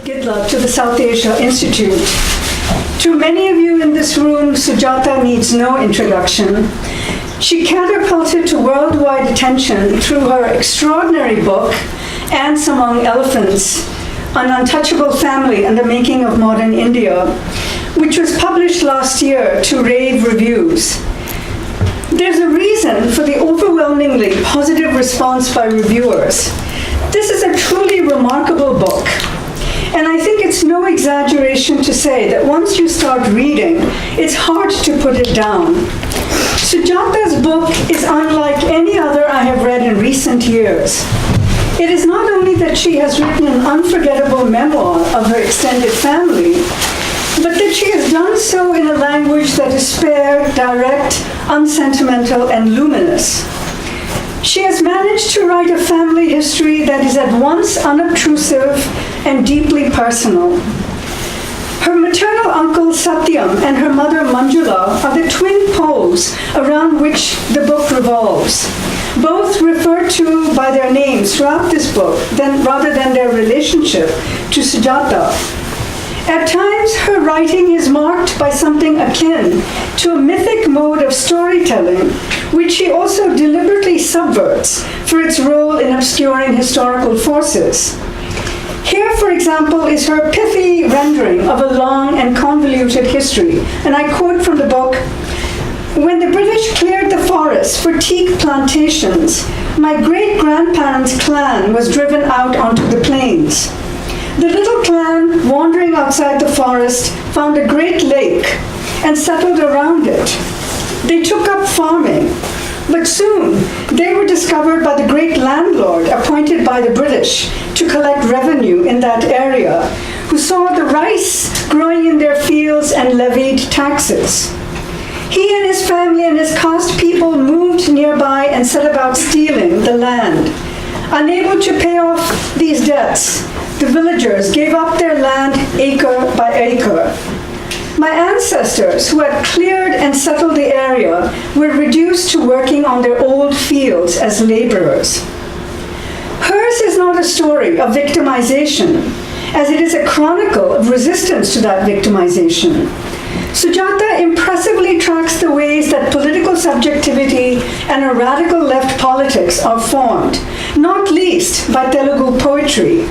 Gidla to the South Asia Institute. To many of you in this room, Sujatha needs no introduction. She catapulted to worldwide attention through her extraordinary book, Ants Among Elephants, An Untouchable Family and the Making of Modern India, which was published last year to rave reviews. There's a reason for the overwhelmingly positive response by reviewers. This is a truly remarkable book, and I think it's no exaggeration to say that once you start reading, it's hard to put it down. Sujatha's book is unlike any other I have read in recent years. It is not only that she has written an unforgettable memoir of her extended family, but that she has done so in a language that is spare, direct, unsentimental, and luminous. She has managed to write a family history that is at once unobtrusive and deeply personal. Her maternal uncle Satyam and her mother Manjula are the twin poles around which the book revolves, both referred to by their names throughout this book rather than their relationship to Sujatha. At times, her writing is marked by something akin to a mythic mode of storytelling, which she also deliberately subverts for its role in obscuring historical forces. Here, for example, is her pithy rendering of a long and convoluted history, and I quote from the book, "When the British cleared the forests for teak plantations, my great-grandparents' clan was driven out onto the plains. The little clan, wandering outside the forest, found a great lake and settled around it. They took up farming, but soon they were discovered by the great landlord appointed by the British to collect revenue in that area, who saw the rice growing in their fields and levied taxes. He and his family and his caste people moved nearby and set about stealing the land. Unable to pay off these debts, the villagers gave up their land acre by acre. My ancestors, who had cleared and settled the area, were reduced to working on their old fields as laborers." Hers is not a story of victimization, as it is a chronicle of resistance to that victimization. Sujatha impressively tracks the ways that political subjectivity and a radical left politics are formed, not least by Telugu poetry.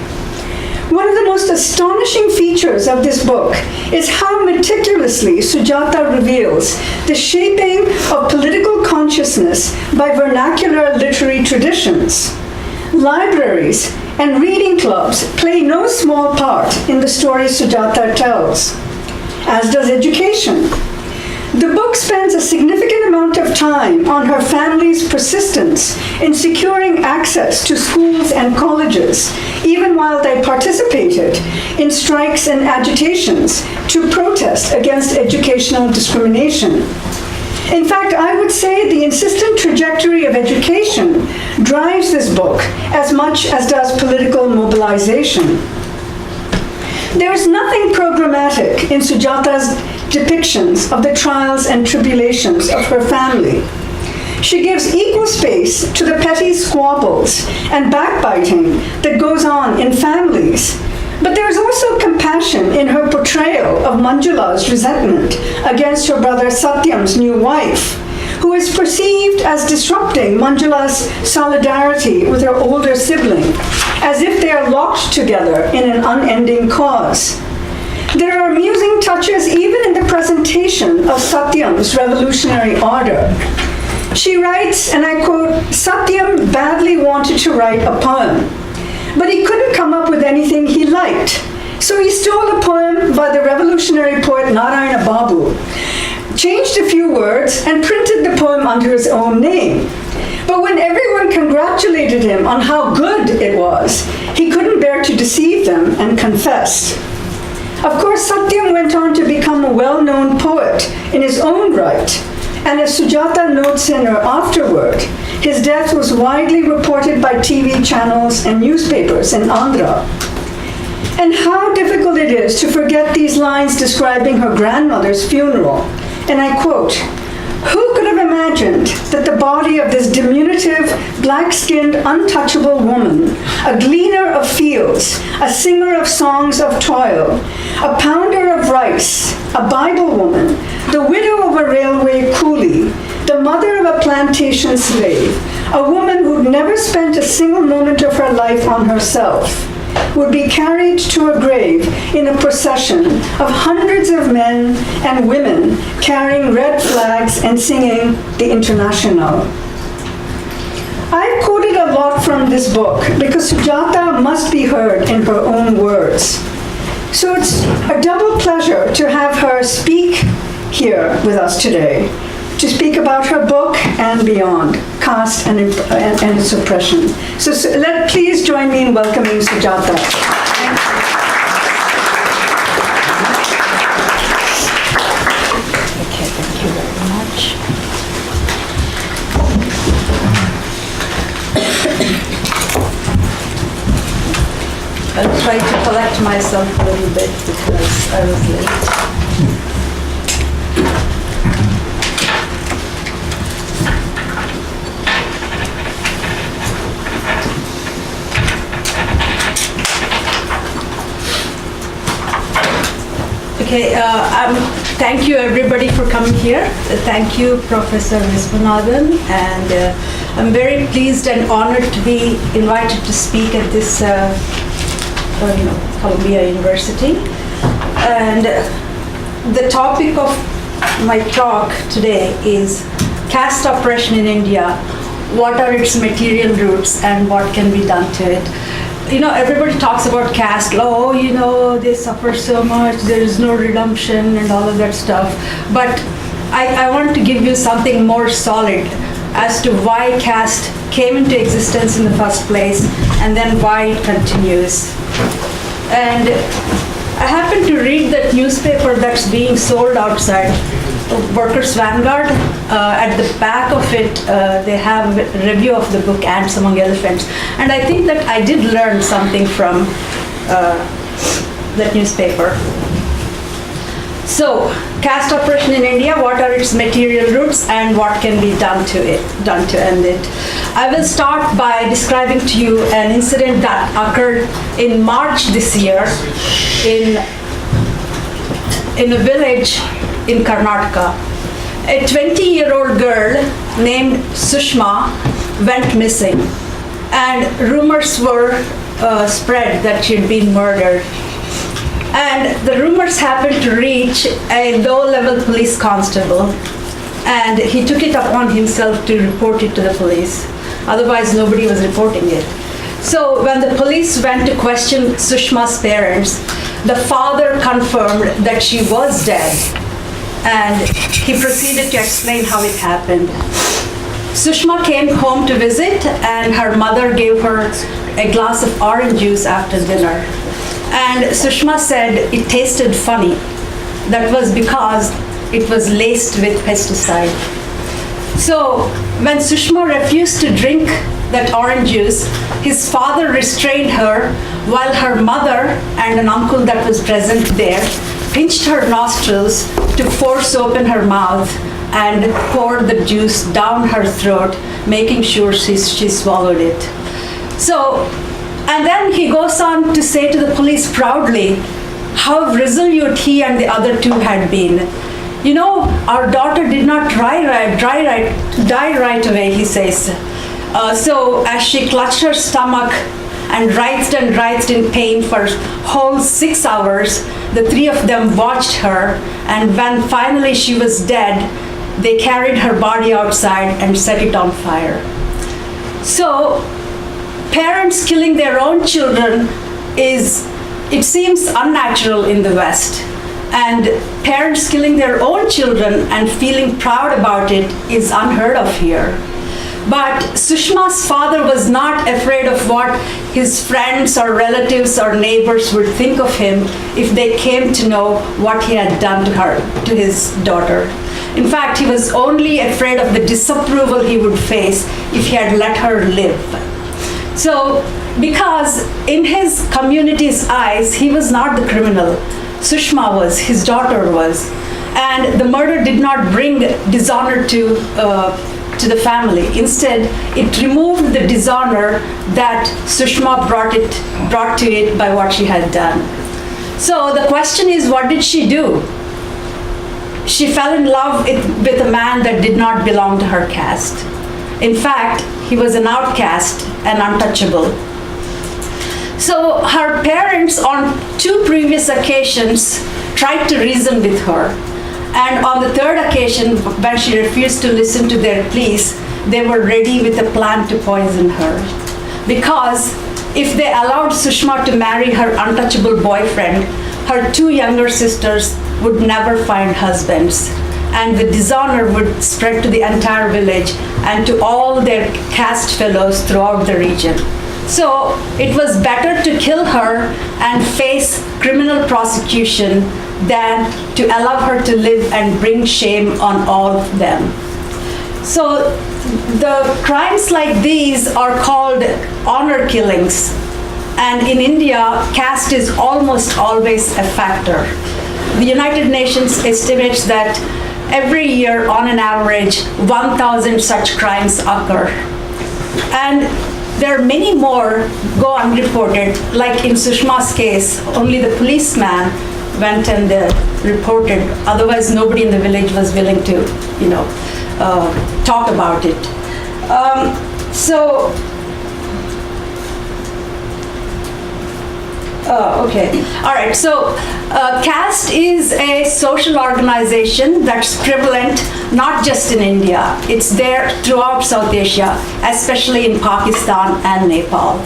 One of the most astonishing features of this book is how meticulously Sujatha reveals the shaping of political consciousness by vernacular literary traditions. Libraries and reading clubs play no small part in the stories Sujatha tells, as does education. The book spends a significant amount of time on her family's persistence in securing access to schools and colleges, even while they participated in strikes and agitations to protest against educational discrimination. In fact, I would say the insistent trajectory of education drives this book as much as does political mobilization. There is nothing programmatic in Sujatha's depictions of the trials and tribulations of her family. She gives equal space to the petty squabbles and backbiting that goes on in families. But there is also compassion in her portrayal of Manjula's resentment against her brother Satyam's new wife, who is perceived as disrupting Manjula's solidarity with her older sibling, as if they are locked together in an unending cause. There are amusing touches even in the presentation of Satyam's revolutionary ardor. She writes, and I quote, "Satyam badly wanted to write a poem, but he couldn't come up with anything he liked. So he stole a poem by the revolutionary poet Narayana Babu, changed a few words, and printed the poem under his own name. But when everyone congratulated him on how good it was, he couldn't bear to deceive them and confessed." Of course, Satyam went on to become a well-known poet in his own right, and as Sujatha notes in her afterword, his death was widely reported by TV channels and newspapers in Andhra. And how difficult it is to forget these lines describing her grandmother's funeral. And I quote, Who could have imagined that the body of this diminutive, black-skinned, untouchable woman, a gleaner of fields, a singer of songs of toil, a pounder of rice, a Bible woman, the widow of a railway coolie, the mother of a plantation slave, a woman who'd never spent a single moment of her life on herself, would be carried to a grave in a procession of hundreds of men and women carrying red flags and singing the International. I've quoted a lot from this book because Sujatha must be heard in her own words. So it's a double pleasure to have her speak here with us today, to speak about her book and beyond, caste and its oppression. So please join me in welcoming Sujatha. Okay, thank you very much. I'll try to collect myself a little bit because I was late. Okay, thank you everybody for coming here. Thank you, Professor Viswanathan, and I'm very pleased and honored to be invited to speak at this Columbia University. And the topic of my talk today is caste oppression in India. What are its material roots and what can be done to it? You know, everybody talks about caste, they suffer so much, there is no redemption and all of that stuff. But I want to give you something more solid as to why caste came into existence in the first place and then why it continues. And I happened to read that newspaper that's being sold outside, Workers' Vanguard. At the back of it, they have a review of the book Ants Among Elephants. And I think that I did learn something from that newspaper. So, caste oppression in India, what are its material roots and what can be done to end it? I will start by describing to you an incident that occurred in March this year in a village in Karnataka. A 20-year-old girl named Sushma went missing, and rumors were spread that she'd been murdered. And the rumors happened to reach a low-level police constable, and he took it upon himself to report it to the police. Otherwise, nobody was reporting it. So when the police went to question Sushma's parents, the father confirmed that she was dead, and he proceeded to explain how it happened. Sushma came home to visit, and her mother gave her a glass of orange juice after dinner. And Sushma said it tasted funny. That was because it was laced with pesticide. So when Sushma refused to drink that orange juice, his father restrained her while her mother and an uncle that was present there pinched her nostrils to force open her mouth and pour the juice down her throat, making sure she swallowed it. So, and then he goes on to say to the police proudly how resolute he and the other two had been. You know, our daughter did not die right away, he says. So as she clutched her stomach and writhed in pain for whole 6 hours, the three of them watched her, and when finally she was dead, they carried her body outside and set it on fire. So parents killing their own children it seems unnatural in the West. And parents killing their own children and feeling proud about it is unheard of here. But Sushma's father was not afraid of what his friends or relatives or neighbors would think of him if they came to know what he had done to his daughter. In fact, he was only afraid of the disapproval he would face if he had let her live. So, because in his community's eyes, he was not the criminal. Sushma was, his daughter was. And the murder did not bring dishonor to the family. Instead, it removed the dishonor that Sushma brought to it by what she had done. So the question is, what did she do? She fell in love with a man that did not belong to her caste. In fact, he was an outcast and untouchable. So her parents on 2 previous occasions tried to reason with her. And on the 3rd occasion, when she refused to listen to their pleas, they were ready with a plan to poison her. Because if they allowed Sushma to marry her untouchable boyfriend, her 2 younger sisters would never find husbands. And the dishonor would spread to the entire village and to all their caste fellows throughout the region. So it was better to kill her and face criminal prosecution than to allow her to live and bring shame on all of them. So the crimes like these are called honor killings. And in India, caste is almost always a factor. The United Nations estimates that every year, on an average, 1,000 such crimes occur. And there are many more go unreported. Like in Sushma's case, only the policeman went and reported. Otherwise, nobody in the village was willing to, talk about it. Okay. All right. So, caste is a social organization that's prevalent not just in India. It's there throughout South Asia, especially in Pakistan and Nepal.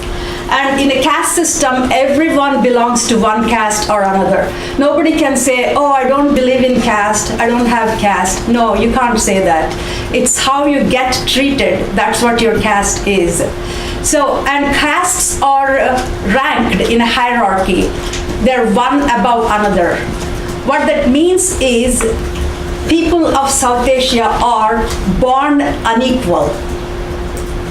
And in a caste system, everyone belongs to one caste or another. Nobody can say, oh, I don't believe in caste, I don't have caste. No, you can't say that. It's how you get treated. That's what your caste is. So, and castes are ranked in a hierarchy. They're one above another. What that means is people of South Asia are born unequal.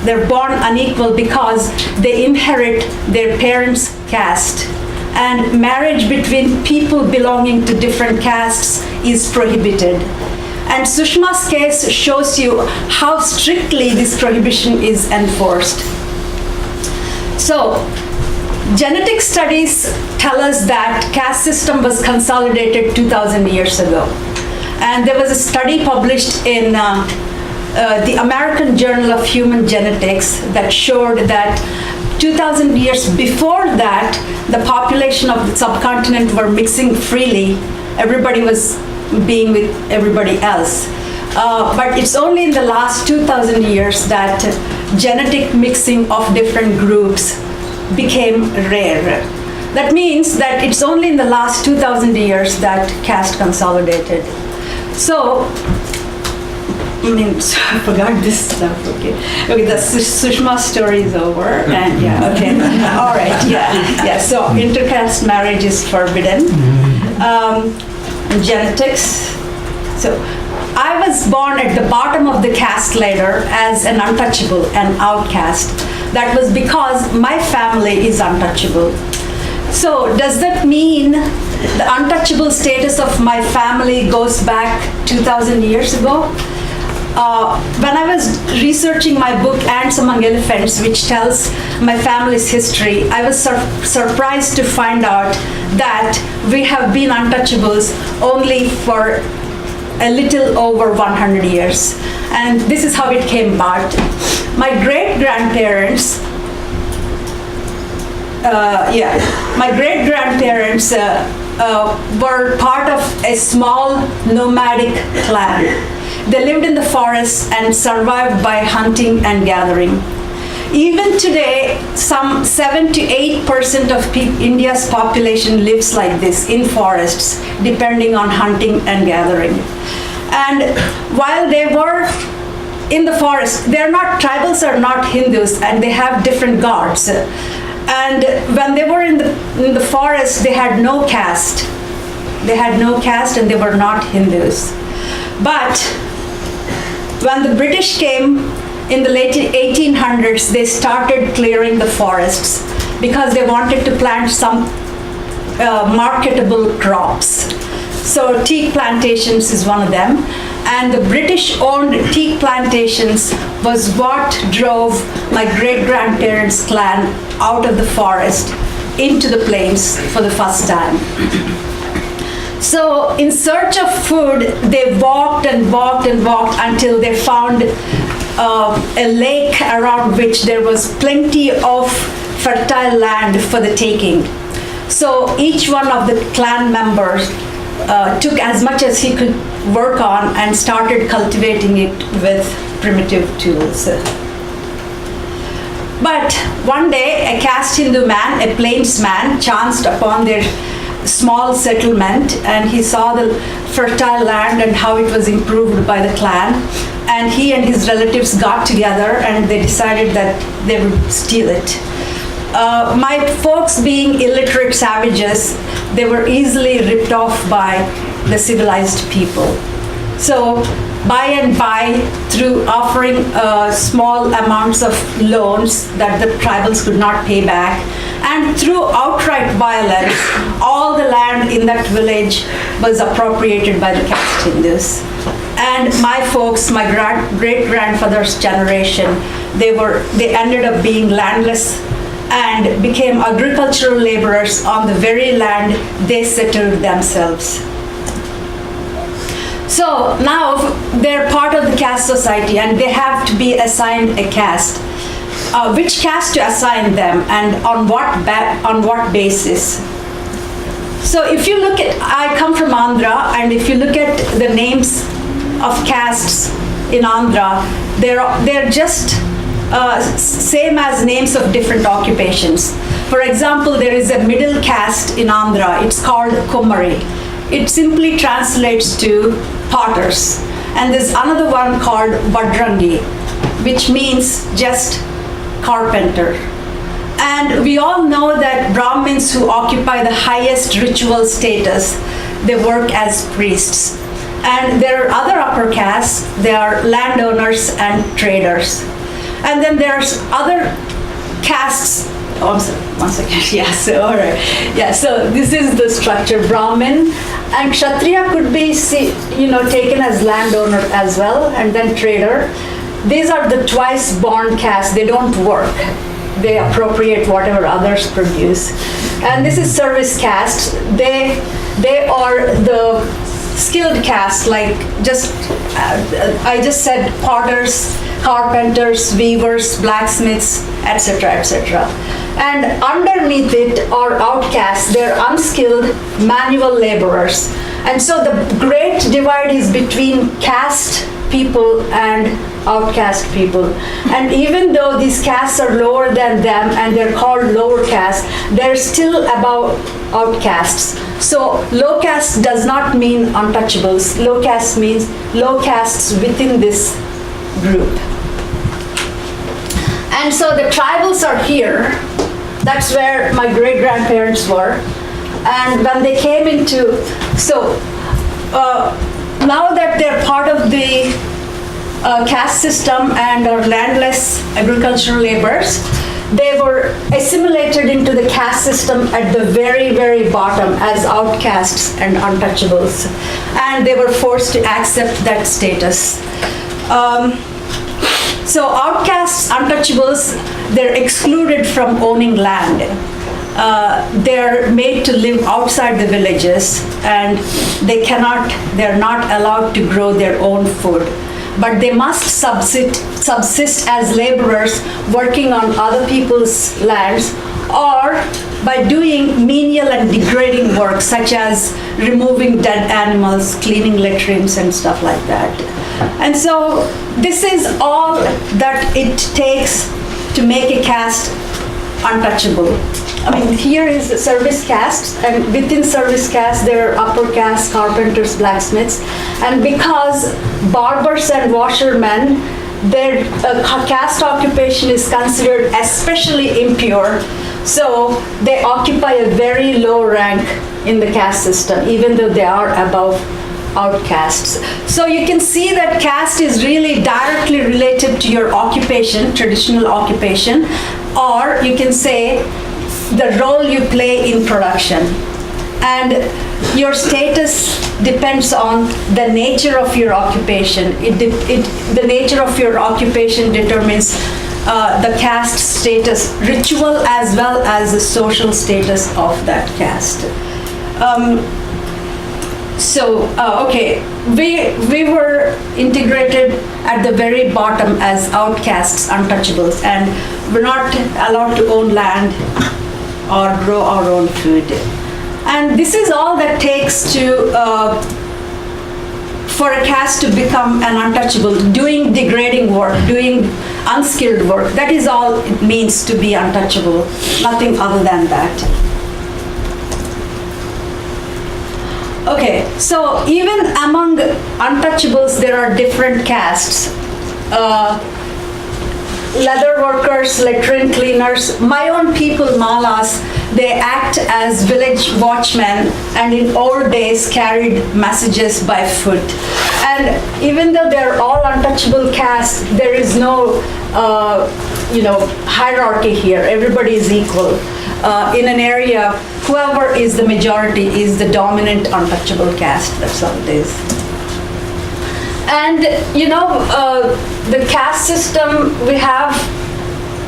They're born unequal because they inherit their parents' caste. And marriage between people belonging to different castes is prohibited. And Sushma's case shows you how strictly this prohibition is enforced. So, genetic studies tell us that caste system was consolidated 2,000 years ago. And there was a study published in the American Journal of Human Genetics that showed that 2,000 years before that, the population of the subcontinent were mixing freely. Everybody was being with everybody else. But it's only in the last 2,000 years that genetic mixing of different groups became rare. That means that it's only in the last 2,000 years that caste consolidated. So, I forgot this stuff. Okay, the Sushma story is over, and yeah, okay, all right, yeah. So intercaste marriage is forbidden. Genetics. So I was born at the bottom of the caste ladder as an untouchable, an outcast. That was because my family is untouchable. So does that mean the untouchable status of my family goes back 2,000 years ago? When I was researching my book, Ants Among Elephants, which tells my family's history, I was surprised to find out that we have been untouchables only for a little over 100 years. And this is how it came about. My great-grandparents were part of a small nomadic clan. They lived in the forest and survived by hunting and gathering. Even today, some 7 to 8% of India's population lives like this in forests, depending on hunting and gathering. And while they were in the forest, tribals are not Hindus, and they have different gods. And when they were in the forest, they had no caste. They had no caste, and they were not Hindus. But when the British came in the late 1800s, they started clearing the forests because they wanted to plant some marketable crops. So teak plantations is one of them. And the British-owned teak plantations was what drove my great-grandparents' clan out of the forest into the plains for the first time. So in search of food, they walked and walked and walked until they found a lake around which there was plenty of fertile land for the taking. So each one of the clan members took as much as he could work on and started cultivating it with primitive tools. But one day, a caste Hindu man, a plains man, chanced upon their small settlement, and he saw the fertile land and how it was improved by the clan. And he and his relatives got together and they decided that they would steal it. My folks, being illiterate savages, they were easily ripped off by the civilized people. So by and by, through offering small amounts of loans that the tribals could not pay back, and through outright violence, all the land in that village was appropriated by the caste Hindus. And my folks, my great-grandfather's generation, they ended up being landless and became agricultural laborers on the very land they settled themselves. So now they're part of the caste society and they have to be assigned a caste. Which caste to assign them and on what basis? So if you look at, I come from Andhra, and if you look at the names of castes in Andhra, they're just same as names of different occupations. For example, there is a middle caste in Andhra. It's called Kummari. It simply translates to potters. And there's another one called Vadrangi, which means just carpenter. And we all know that Brahmins who occupy the highest ritual status, they work as priests. And there are other upper castes, they are landowners and traders. And then there's other castes. Oh, I'm sorry, 1 second. Yeah, so all right. Yeah, so this is the structure. Brahmin and Kshatriya could be, taken as landowner as well, and then trader. These are the twice born castes. They don't work. They appropriate whatever others produce. And this is service caste. They are the skilled caste, like I just said, potters, carpenters, weavers, blacksmiths, etc., etc. And underneath it are outcasts. They're unskilled manual laborers. And so the great divide is between caste people and outcast people. And even though these castes are lower than them and they're called lower caste, they're still above outcasts. So low caste does not mean untouchables. Low caste means low castes within this group. And so the tribals are here. That's where my great-grandparents were. And when they came into, now that they're part of the caste system and are landless agricultural laborers, they were assimilated into the caste system at the very, very bottom as outcasts and untouchables. And they were forced to accept that status. So outcasts, untouchables, they're excluded from owning land. They're made to live outside the villages, and they're not allowed to grow their own food. But they must subsist as laborers working on other people's lands, or by doing menial and degrading work such as removing dead animals, cleaning latrines and stuff like that. And so this is all that it takes to make a caste untouchable. I mean, here is the service caste, and within service caste there are upper caste, carpenters, blacksmiths, and because barbers and washermen, their caste occupation is considered especially impure, so they occupy a very low rank in the caste system, even though they are above outcasts. So you can see that caste is really directly related to your occupation, traditional occupation, or you can say the role you play in production. And your status depends on the nature of your occupation. The nature of your occupation determines the caste status, ritual as well as the social status of that caste. Okay, we were integrated at the very bottom as outcasts, untouchables, and we're not allowed to own land or grow our own food. And this is all that takes to for a caste to become an untouchable, doing degrading work, doing unskilled work. That is all it means to be untouchable, nothing other than that. Okay, so even among untouchables, there are different castes. Leather workers, latrine cleaners, my own people, Malas, they act as village watchmen and in old days carried messages by foot. And even though they're all untouchable caste, there is no hierarchy here. Everybody is equal. In an area, whoever is the majority is the dominant untouchable caste. That's all it is. And the caste system, we have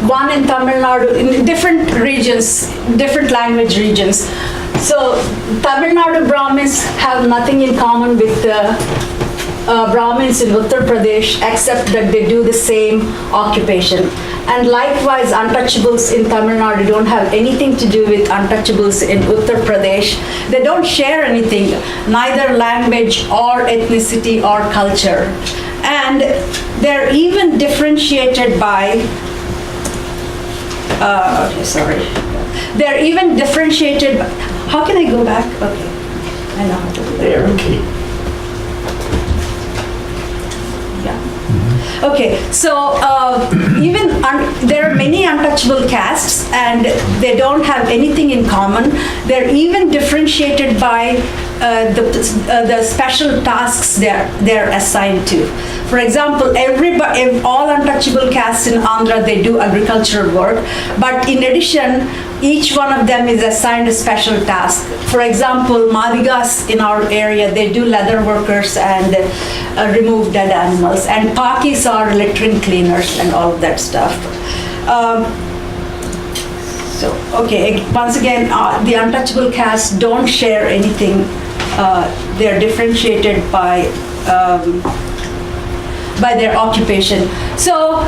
one in Tamil Nadu, in different regions, different language regions. So Tamil Nadu Brahmins have nothing in common with the Brahmins in Uttar Pradesh, except that they do the same occupation. And likewise, untouchables in Tamil Nadu don't have anything to do with untouchables in Uttar Pradesh. They don't share anything, neither language or ethnicity or culture. And they're even differentiated by, they're even differentiated, how can I go back? Okay, I know how to do that. There, okay. Okay, so there are many untouchable castes and they don't have anything in common. They're even differentiated by the special tasks they're assigned to. For example, all untouchable castes in Andhra, they do agricultural work, but in addition, each one of them is assigned a special task. For example, Madigas in our area, they do leather workers and remove dead animals. And Pakis are latrine cleaners and all of that stuff. Once again, the untouchable castes don't share anything. They're differentiated by their occupation. So,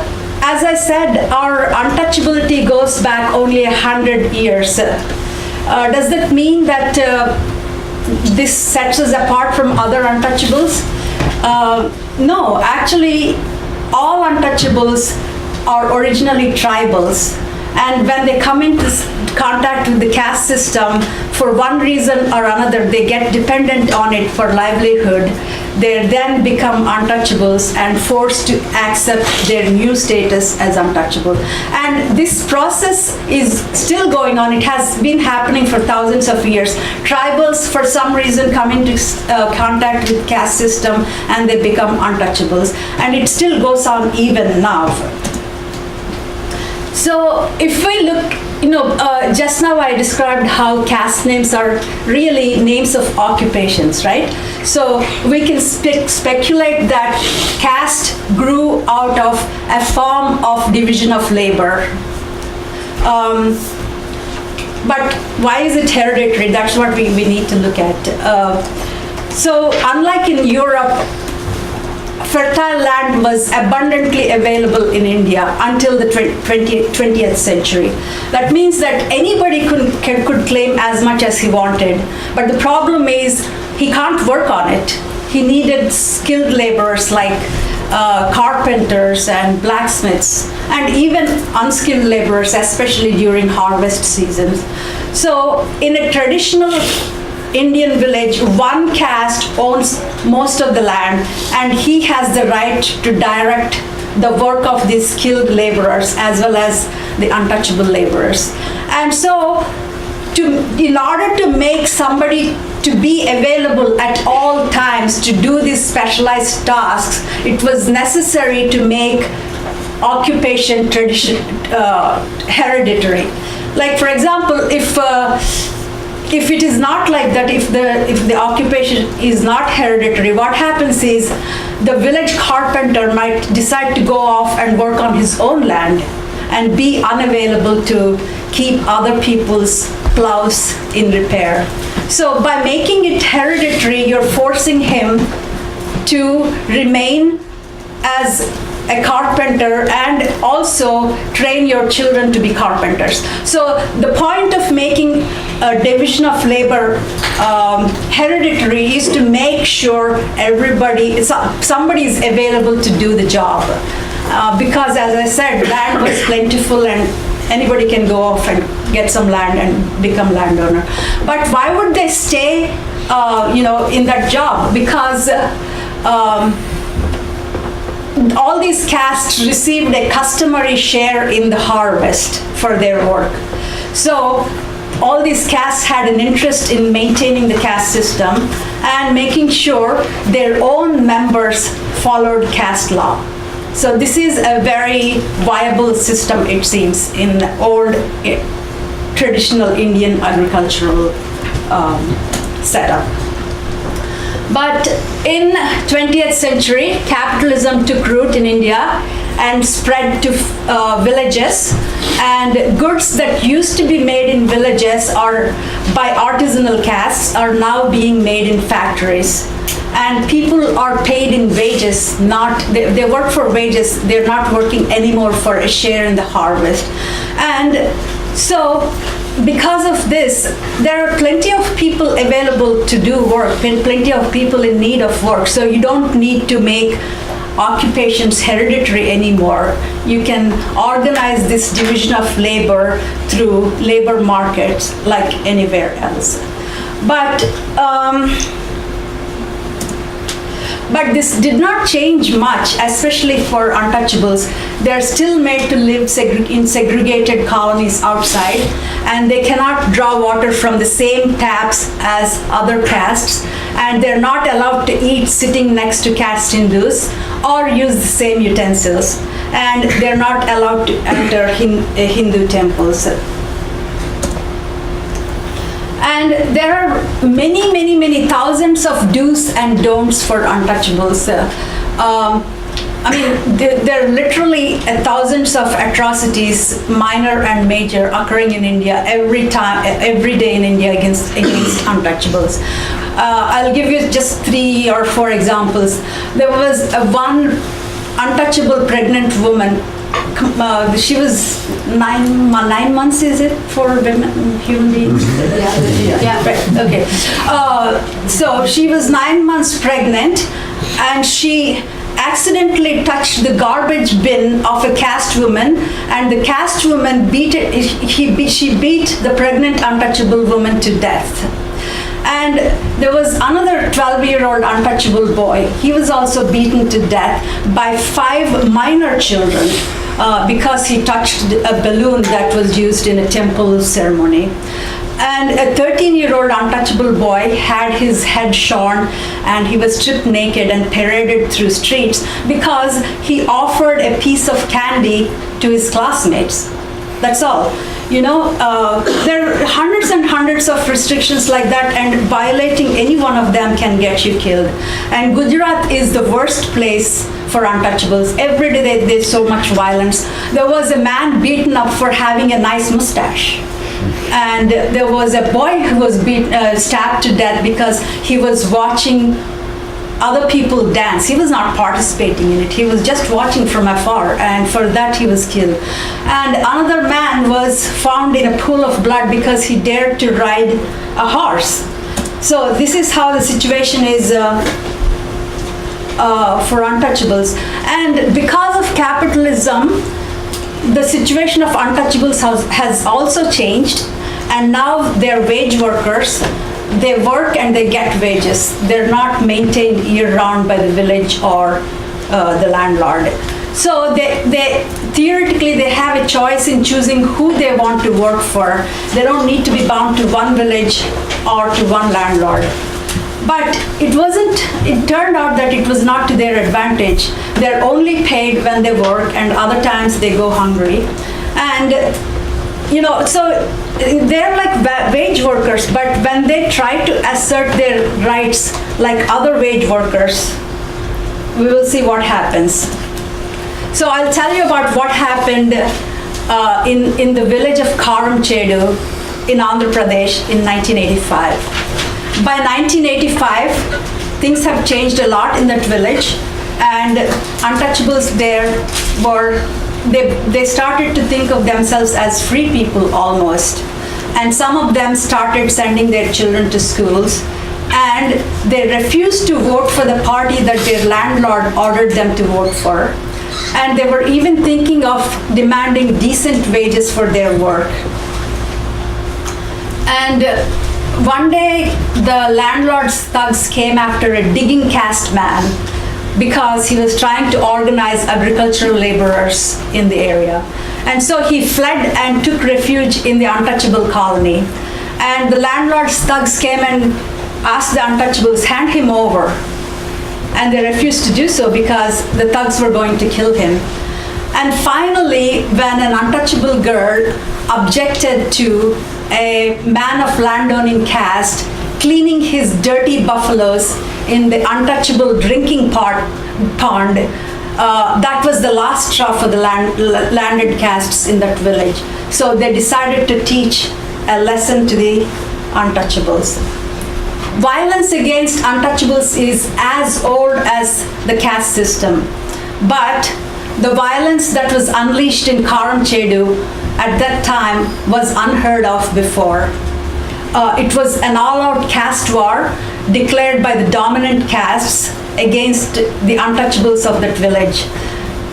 as I said, our untouchability goes back only 100 years. Does that mean that this sets us apart from other untouchables? No, actually, all untouchables are originally tribals. And when they come into contact with the caste system, for one reason or another, they get dependent on it for livelihood. They then become untouchables and forced to accept their new status as untouchable. And this process is still going on. It has been happening for thousands of years. Tribals, for some reason, come into contact with caste system and they become untouchables. And it still goes on even now. So if we look, just now I described how caste names are really names of occupations, right? So we can speculate that caste grew out of a form of division of labor. But why is it hereditary? That's what we need to look at. So unlike in Europe, fertile land was abundantly available in India until the 20th century. That means that anybody could claim as much as he wanted. But the problem is he can't work on it. He needed skilled laborers like carpenters and blacksmiths, and even unskilled laborers, especially during harvest seasons. So in a traditional Indian village, one caste owns most of the land and he has the right to direct the work of these skilled laborers as well as the untouchable laborers. And so in order to make somebody to be available at all times to do these specialized tasks, it was necessary to make occupation tradition hereditary. Like for example, if if it is not like that, if the occupation is not hereditary, what happens is the village carpenter might decide to go off and work on his own land and be unavailable to keep other people's plows in repair. So by making it hereditary, you're forcing him to remain as a carpenter and also train your children to be carpenters. So the point of making a division of labor hereditary is to make sure somebody is available to do the job. Because as I said, land was plentiful and anybody can go off and get some land and become landowner. But why would they stay in that job? Because all these castes received a customary share in the harvest for their work. So all these castes had an interest in maintaining the caste system and making sure their own members followed caste law. So this is a very viable system, it seems, in old traditional Indian agricultural setup. But in 20th century, capitalism took root in India and spread to villages, and goods that used to be made in villages or by artisanal castes are now being made in factories. And people are paid in wages, they work for wages, they're not working anymore for a share in the harvest. And so because of this, there are plenty of people available to do work, plenty of people in need of work. So you don't need to make occupations hereditary anymore. You can organize this division of labor through labor markets like anywhere else. But this did not change much, especially for untouchables. They're still made to live in segregated colonies outside, and they cannot draw water from the same taps as other castes, and they're not allowed to eat sitting next to caste Hindus or use the same utensils, and they're not allowed to enter Hindu temples. And there are many thousands of do's and don'ts for untouchables. There are literally thousands of atrocities, minor and major, occurring in India every day in India against untouchables. I'll give you just 3 or 4 examples. There was one untouchable pregnant woman. She was 9 months, is it, for women, human beings? Yeah, right, okay. So she was 9 months pregnant, and she accidentally touched the garbage bin of a caste woman, and the caste woman she beat the pregnant untouchable woman to death. And there was another 12-year-old untouchable boy. He was also beaten to death by 5 minor children because he touched a balloon that was used in a temple ceremony. And a 13-year-old untouchable boy had his head shorn, and he was stripped naked and paraded through streets because he offered a piece of candy to his classmates. That's all. There are hundreds and hundreds of restrictions like that, and violating any one of them can get you killed. And Gujarat is the worst place for untouchables. Every day there's so much violence. There was a man beaten up for having a nice mustache. And there was a boy who was stabbed to death because he was watching other people dance. He was not participating in it. He was just watching from afar, and for that he was killed. And another man was found in a pool of blood because he dared to ride a horse. So this is how the situation is for untouchables. And because of capitalism, the situation of untouchables has also changed, and now they're wage workers. They work and they get wages. They're not maintained year-round by the village or the landlord. So they theoretically they have a choice in choosing who they want to work for. They don't need to be bound to one village or to one landlord. But it turned out that it was not to their advantage. They're only paid when they work, and other times they go hungry. And So they're like wage workers, but when they try to assert their rights like other wage workers, we will see what happens. So I'll tell you about what happened in the village of Karamchedu in Andhra Pradesh in 1985. By 1985, things have changed a lot in that village, and untouchables there they started to think of themselves as free people almost. And some of them started sending their children to schools, and they refused to vote for the party that their landlord ordered them to vote for. And they were even thinking of demanding decent wages for their work. And one day, the landlord's thugs came after a digging caste man because he was trying to organize agricultural laborers in the area. And so he fled and took refuge in the untouchable colony. And the landlord's thugs came and asked the untouchables, hand him over. And they refused to do so because the thugs were going to kill him. And finally, when an untouchable girl objected to a man of landowning caste cleaning his dirty buffaloes in the untouchable drinking pond, that was the last straw for the landed castes in that village. So they decided to teach a lesson to the untouchables. Violence against untouchables is as old as the caste system, but the violence that was unleashed in Karamchedu at that time was unheard of before. It was an all-out caste war declared by the dominant castes against the untouchables of that village.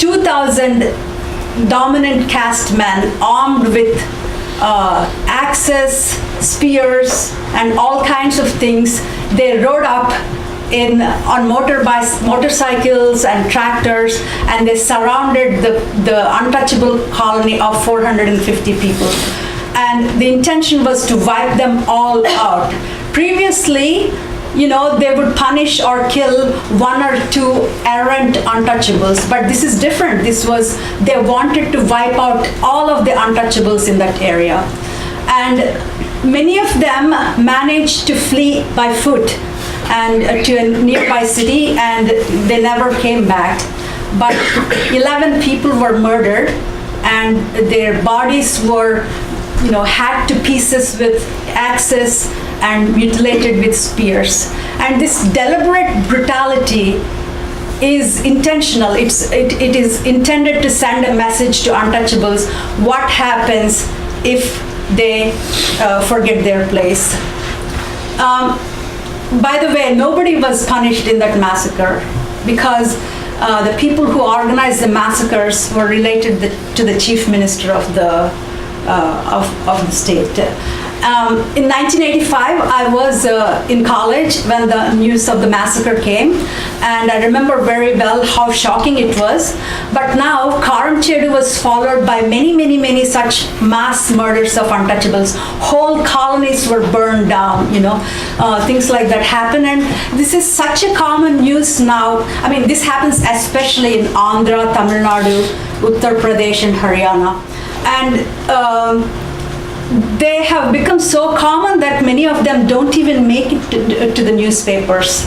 2,000 dominant caste men armed with axes, spears, and all kinds of things. They rode up on motorcycles and tractors, and they surrounded the untouchable colony of 450 people. And the intention was to wipe them all out. Previously, they would punish or kill one or two errant untouchables, but this is different. They wanted to wipe out all of the untouchables in that area. And many of them managed to flee by foot and to a nearby city, and they never came back. But 11 people were murdered, and their bodies were hacked to pieces with axes and mutilated with spears. And this deliberate brutality is intentional. It is intended to send a message to untouchables what happens if they forget their place. By the way, nobody was punished in that massacre because the people who organized the massacres were related to the chief minister of the state. In 1985, I was in college when the news of the massacre came, and I remember very well how shocking it was. But now, Karamchedu was followed by many such mass murders of untouchables. Whole colonies were burned down, things like that happen. And this is such a common news now. I mean, this happens especially in Andhra, Tamil Nadu, Uttar Pradesh, and Haryana. And they have become so common that many of them don't even make it to the newspapers,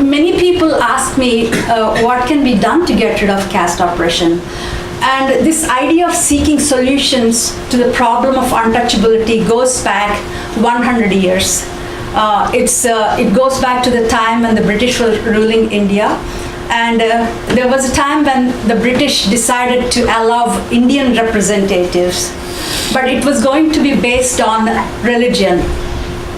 many people ask me what can be done to get rid of caste oppression. And this idea of seeking solutions to the problem of untouchability goes back 100 years. It goes back to the time when the British were ruling India. And there was a time when the British decided to allow Indian representatives, but it was going to be based on religion.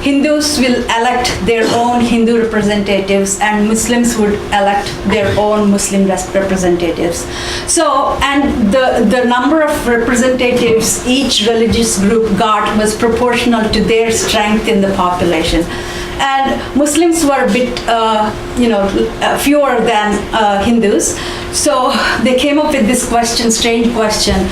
Hindus will elect their own Hindu representatives, and Muslims would elect their own Muslim representatives. So, and the number of representatives each religious group got was proportional to their strength in the population. And Muslims were a bit, fewer than Hindus. So they came up with this strange question.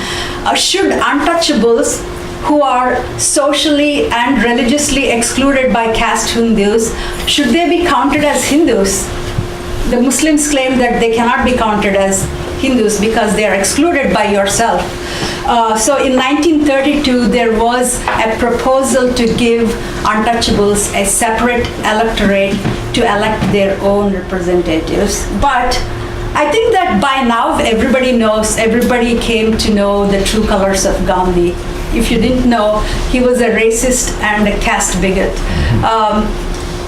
Should untouchables who are socially and religiously excluded by caste Hindus, should they be counted as Hindus? The Muslims claim that they cannot be counted as Hindus because they are excluded by yourself. So in 1932, there was a proposal to give untouchables a separate electorate to elect their own representatives. But I think that by now everybody came to know the true colors of Gandhi. If you didn't know, he was a racist and a caste bigot.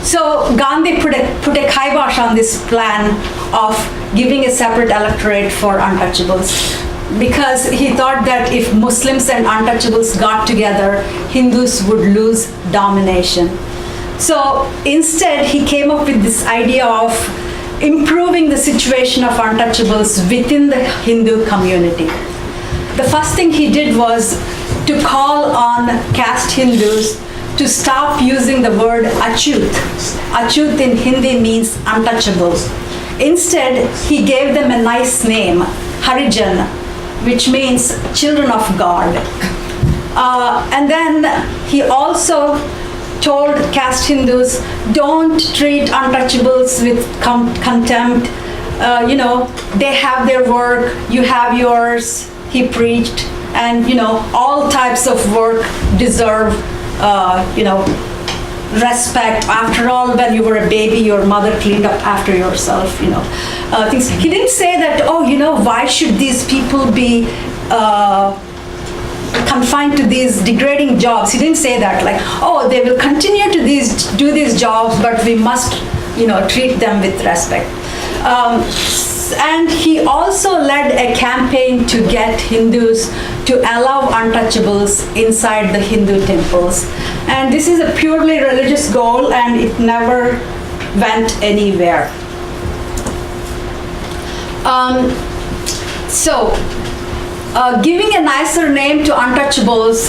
So Gandhi put a kibosh on this plan of giving a separate electorate for untouchables, because he thought that if Muslims and untouchables got together, Hindus would lose domination. So instead, he came up with this idea of improving the situation of untouchables within the Hindu community. The first thing he did was to call on caste Hindus to stop using the word achut. Achut in Hindi means untouchable. Instead, he gave them a nice name, Harijan, which means children of God. And then he also told caste Hindus, don't treat untouchables with contempt. They have their work, you have yours, he preached. And, all types of work deserve, respect. After all, when you were a baby, your mother cleaned up after yourself, things. He didn't say that, why should these people be confined to these degrading jobs. He didn't say that, like, they will continue to do these jobs, but we must, treat them with respect. And he also led a campaign to get Hindus to allow untouchables inside the Hindu temples. And this is a purely religious goal, and it never went anywhere. Giving a nicer name to untouchables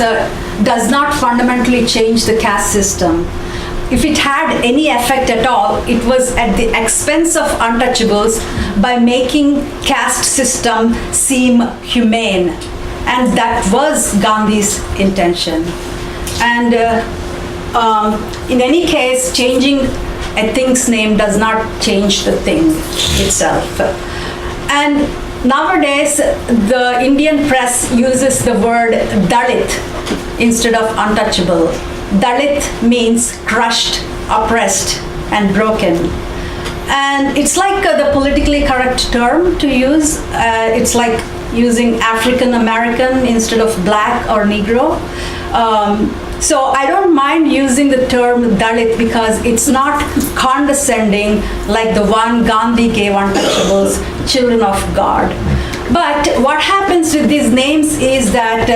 does not fundamentally change the caste system. If it had any effect at all, it was at the expense of untouchables by making caste system seem humane. And that was Gandhi's intention. And in any case, changing a thing's name does not change the thing itself. And nowadays, the Indian press uses the word Dalit instead of untouchable. Dalit means crushed, oppressed, and broken. And it's like the politically correct term to use. It's like using African American instead of black or Negro. So I don't mind using the term Dalit because it's not condescending like the one Gandhi gave untouchables, children of God. But what happens with these names is that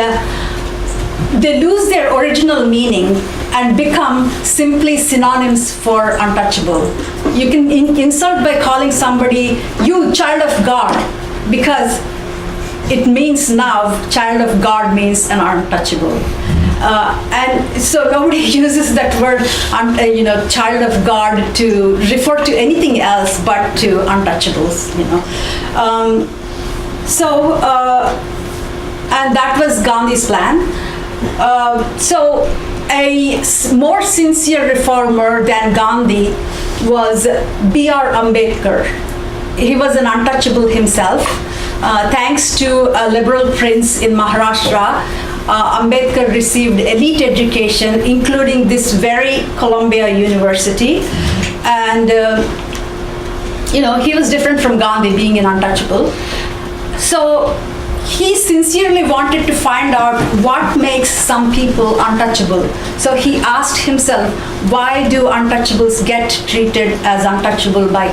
they lose their original meaning and become simply synonyms for untouchable. You can insult by calling somebody, you child of God, because it means now child of God means an untouchable. And so nobody uses that word, child of God to refer to anything else but to untouchables, and that was Gandhi's plan. So a more sincere reformer than Gandhi was B.R. Ambedkar. He was an untouchable himself. Thanks to a liberal prince in Maharashtra, Ambedkar received elite education, including this very Columbia University. And, he was different from Gandhi, being an untouchable. So he sincerely wanted to find out what makes some people untouchable. So he asked himself, why do untouchables get treated as untouchable by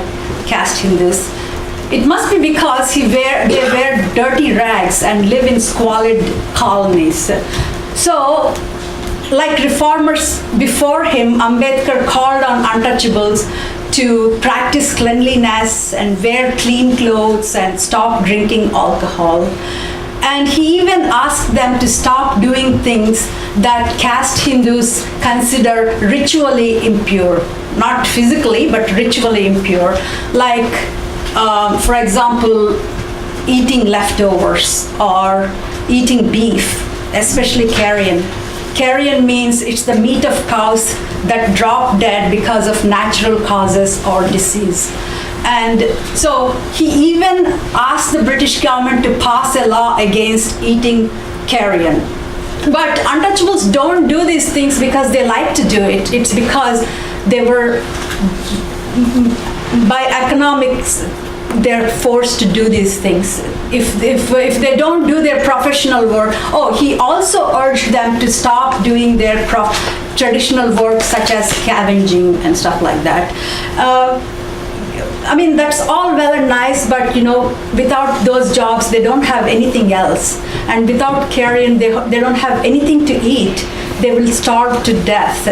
caste Hindus? It must be because they wear dirty rags and live in squalid colonies. So, like reformers before him, Ambedkar called on untouchables to practice cleanliness and wear clean clothes and stop drinking alcohol. And he even asked them to stop doing things that caste Hindus consider ritually impure. Not physically, but ritually impure. Like, for example, eating leftovers or eating beef, especially carrion. Carrion means it's the meat of cows that drop dead because of natural causes or disease. And so he even asked the British government to pass a law against eating carrion. But untouchables don't do these things because they like to do it. It's because they were, by economics, they're forced to do these things. If they don't do their professional work, he also urged them to stop doing their traditional work such as scavenging and stuff like that. I mean, that's all well and nice, but without those jobs, they don't have anything else. And without carrion, they don't have anything to eat. They will starve to death.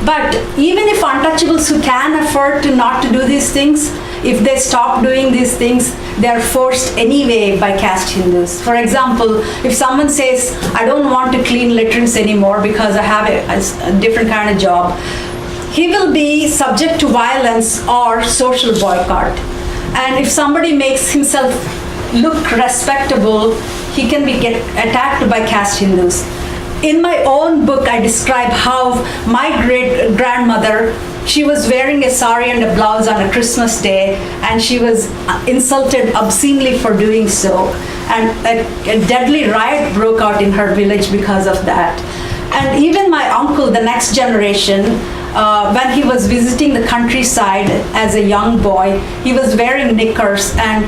But even if untouchables who can afford to not to do these things, if they stop doing these things, they are forced anyway by caste Hindus. For example, if someone says, I don't want to clean latrines anymore because I have a different kind of job, he will be subject to violence or social boycott. And if somebody makes himself look respectable, he can get attacked by caste Hindus. In my own book, I describe how my great-grandmother, she was wearing a sari and a blouse on a Christmas day, and she was insulted obscenely for doing so. And a deadly riot broke out in her village because of that. And even my uncle, the next generation, when he was visiting the countryside as a young boy, he was wearing knickers, and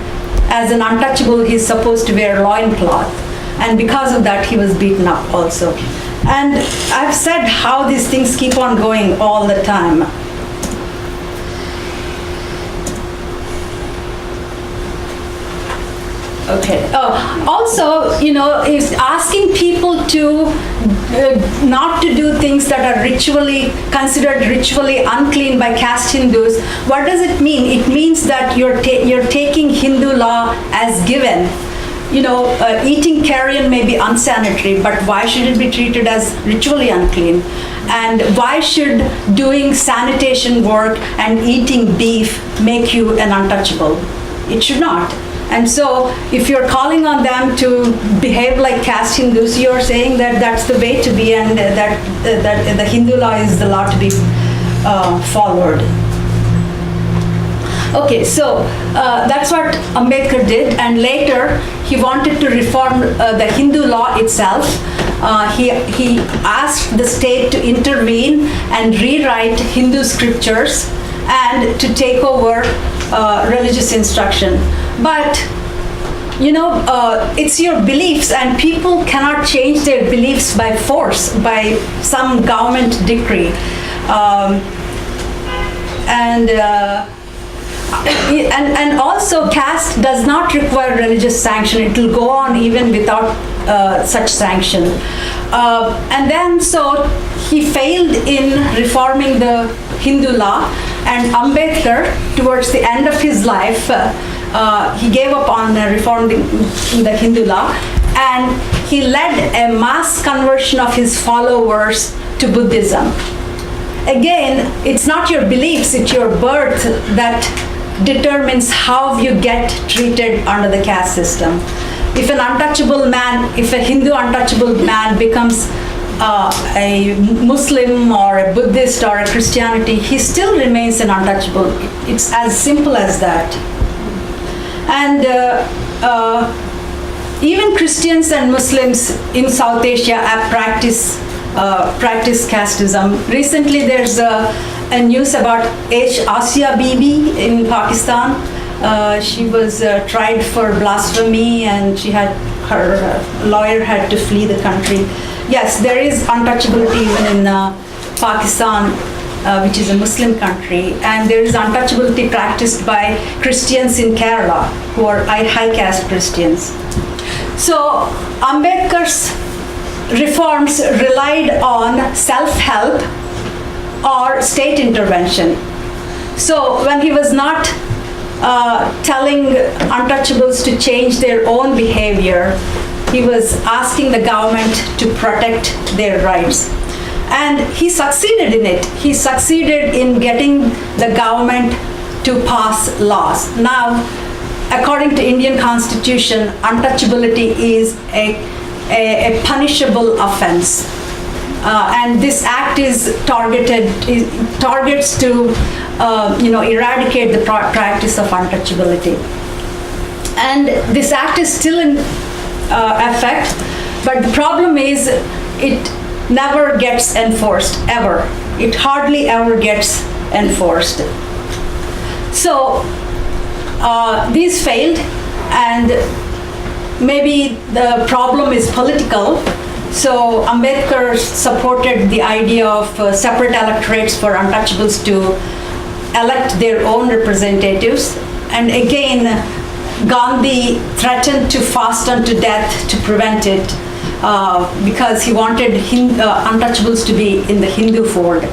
as an untouchable, he's supposed to wear loincloth. And because of that, he was beaten up also. And I've said how these things keep on going all the time. Okay. Also, is asking people to not to do things that are considered ritually unclean by caste Hindus. What does it mean? It means that you're taking Hindu law as given. Eating carrion may be unsanitary, but why should it be treated as ritually unclean? And why should doing sanitation work and eating beef make you an untouchable? It should not. And so if you're calling on them to behave like caste Hindus, you're saying that that's the way to be, and that the Hindu law is the law to be followed. Okay, so that's what Ambedkar did, and later he wanted to reform the Hindu law itself. He asked the state to intervene and rewrite Hindu scriptures and to take over religious instruction. But it's your beliefs, and people cannot change their beliefs by force, by some government decree. And also, caste does not require religious sanction. It will go on even without such sanction. And then, so he failed in reforming the Hindu law, and Ambedkar, towards the end of his life, he gave up on reforming the Hindu law, and he led a mass conversion of his followers to Buddhism. Again, it's not your beliefs, it's your birth that determines how you get treated under the caste system. If a Hindu untouchable man becomes a Muslim or a Buddhist or a Christianity, he still remains an untouchable. It's as simple as that. And even Christians and Muslims in South Asia practice casteism. Recently, there's a news about Asia Bibi in Pakistan. She was tried for blasphemy, and her lawyer had to flee the country. Yes, there is untouchability even in Pakistan, which is a Muslim country, and there is untouchability practiced by Christians in Kerala, who are high caste Christians. So Ambedkar's reforms relied on self-help or state intervention. So when he was not telling untouchables to change their own behavior, he was asking the government to protect their rights. And he succeeded in it. He succeeded in getting the government to pass laws. Now, according to Indian Constitution, untouchability is a punishable offense. And this act targets to eradicate the practice of untouchability. And this act is still in effect, but the problem is it never gets enforced, ever. It hardly ever gets enforced. So these failed, and maybe the problem is political. So Ambedkar supported the idea of separate electorates for untouchables to elect their own representatives. And again, Gandhi threatened to fast unto death to prevent it because he wanted untouchables to be in the Hindu fold.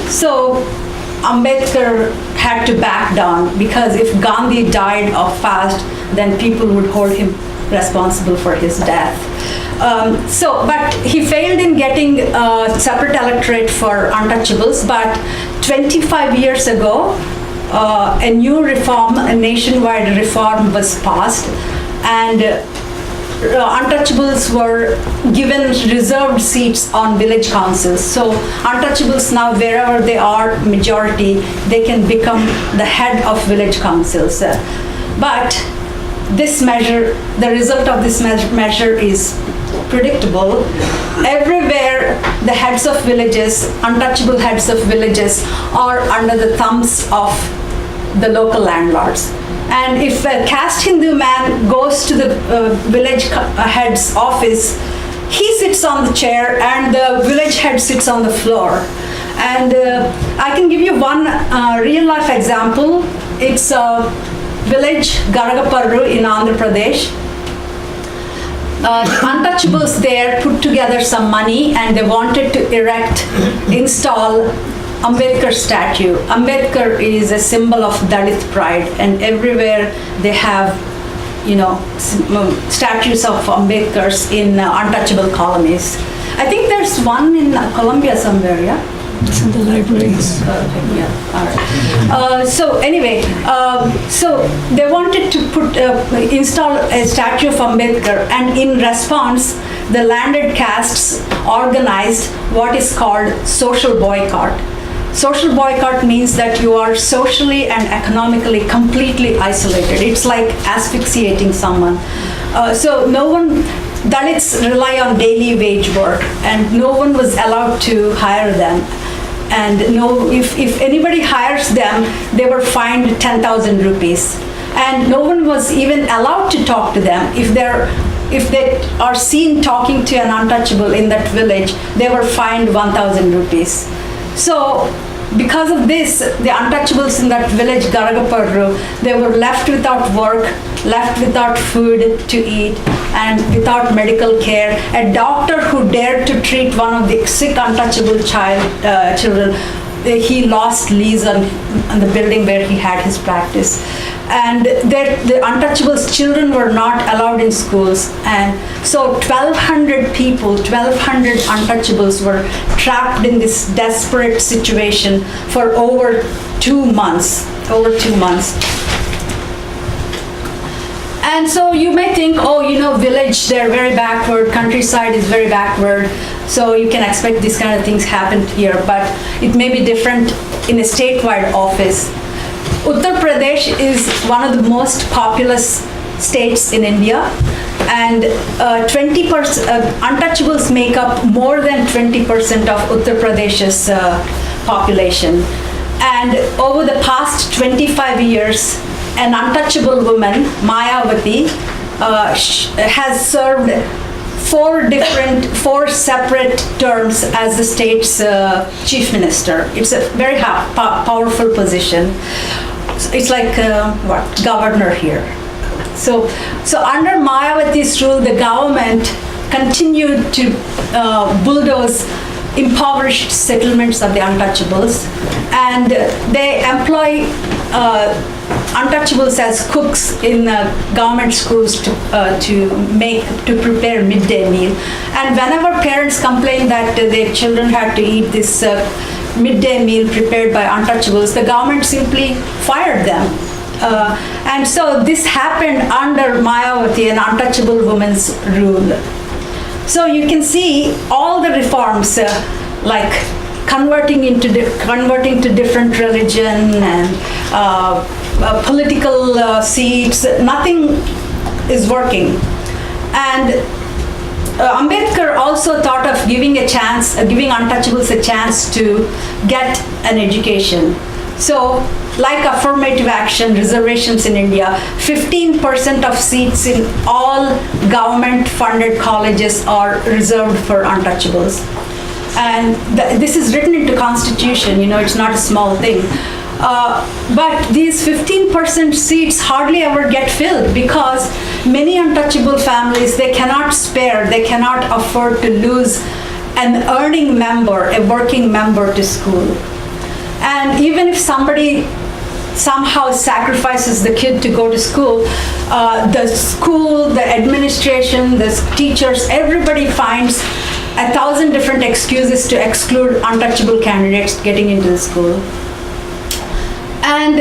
So Ambedkar had to back down, because if Gandhi died of fast, then people would hold him responsible for his death. But he failed in getting a separate electorate for untouchables. But 25 years ago, a new reform, a nationwide reform was passed, and untouchables were given reserved seats on village councils. So untouchables now, wherever they are majority, they can become the head of village councils. But this measure, the result of this measure is predictable. Everywhere the heads of villages, untouchable heads of villages, are under the thumbs of the local landlords. And if a caste Hindu man goes to the village head's office, he sits on the chair and the village head sits on the floor. And I can give you one real life example. It's a village, Garagaparru in Andhra Pradesh. The untouchables there put together some money and they wanted to install Ambedkar statue. Ambedkar is a symbol of Dalit pride, and everywhere they have, statues of Ambedkars in untouchable colonies. I think there's one in Colombia somewhere, yeah? It's in the libraries. Yeah, all right. So anyway, so they wanted to install a statue of Ambedkar, and in response, the landed castes organized what is called social boycott. Social boycott means that you are socially and economically completely isolated. It's like asphyxiating someone. So no one, Dalits rely on daily wage work, and no one was allowed to hire them. And if anybody hires them, they were fined 10,000 rupees. And no one was even allowed to talk to them. If they are seen talking to an untouchable in that village, they were fined 1,000 rupees. So because of this, the untouchables in that village, Garagaparru, they were left without work, left without food to eat, and without medical care. A doctor who dared to treat one of the sick untouchable children, he lost lease on the building where he had his practice. And the untouchables' children were not allowed in schools. And so 1,200 people, 1,200 untouchables were trapped in this desperate situation for over 2 months. And so you may think, village, they're very backward, countryside is very backward, so you can expect these kind of things happen here, but it may be different in a statewide office. Uttar Pradesh is one of the most populous states in India, and 20% untouchables make up more than 20% of Uttar Pradesh's population. And over the past 25 years, an untouchable woman, Mayawati, has served 4 separate terms as the state's chief minister. It's a very powerful position. It's like governor here. So under Mayawati's rule, the government continued to bulldoze impoverished settlements of the untouchables, and they employ untouchables as cooks in government schools to prepare midday meal. And whenever parents complain that their children had to eat this midday meal prepared by untouchables, the government simply fired them. And so this happened under Mayawati, an untouchable woman's rule. So you can see all the reforms, like converting to different religion and political seats, nothing is working. And Ambedkar also thought of giving untouchables a chance to get an education. So, like affirmative action, reservations in India, 15% of seats in all government-funded colleges are reserved for untouchables. And this is written into Constitution, it's not a small thing. But these 15% seats hardly ever get filled because many untouchable families, they cannot spare, they cannot afford to lose an earning member, a working member to school. And even if somebody somehow sacrifices the kid to go to school, the administration, the teachers, everybody finds 1,000 different excuses to exclude untouchable candidates getting into the school. And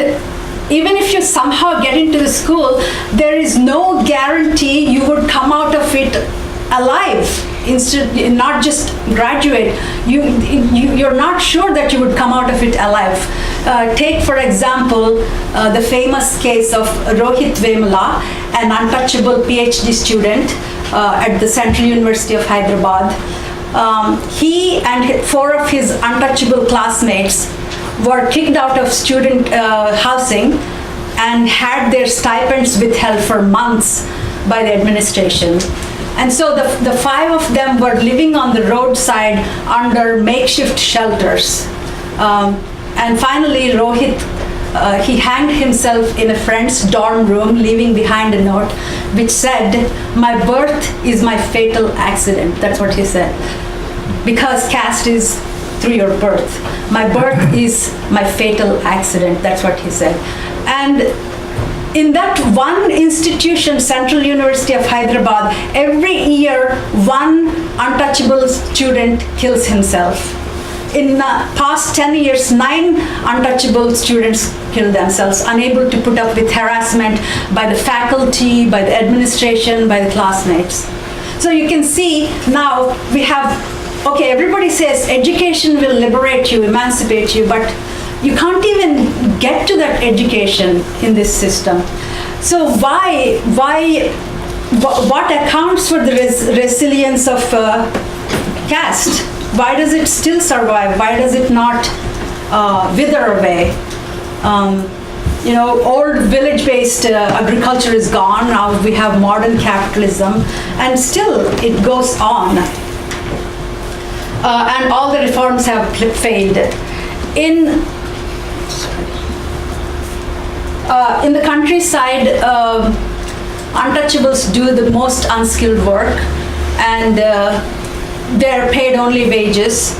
even if you somehow get into the school, there is no guarantee you would come out of it alive. Instead, not just graduate, you're not sure that you would come out of it alive. Take, for example, the famous case of Rohit Vemula, an untouchable PhD student at the Central University of Hyderabad. He and 4 of his untouchable classmates were kicked out of student housing and had their stipends withheld for months by the administration. And so the 5 of them were living on the roadside under makeshift shelters. And finally, Rohit, he hanged himself in a friend's dorm room, leaving behind a note which said, "My birth is my fatal accident." That's what he said. Because caste is through your birth. My birth is my fatal accident. That's what he said. And in that one institution, Central University of Hyderabad, every year, one untouchable student kills himself. In the past 10 years, 9 untouchable students killed themselves, unable to put up with harassment by the faculty, by the administration, by the classmates. So you can see now we have, okay, everybody says education will liberate you, emancipate you, but you can't even get to that education in this system. So what accounts for the resilience of caste? Why does it still survive? Why does it not wither away? Old village-based agriculture is gone. Now we have modern capitalism, and still it goes on. And all the reforms have failed. In the countryside, untouchables do the most unskilled work, and they're paid only wages.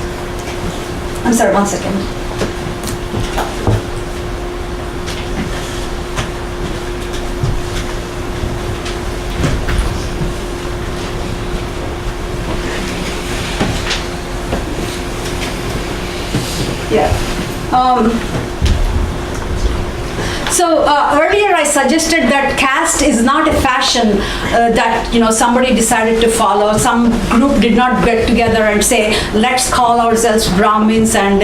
I'm sorry, one second. So earlier I suggested that caste is not a fashion that somebody decided to follow. Some group did not get together and say, let's call ourselves Brahmins and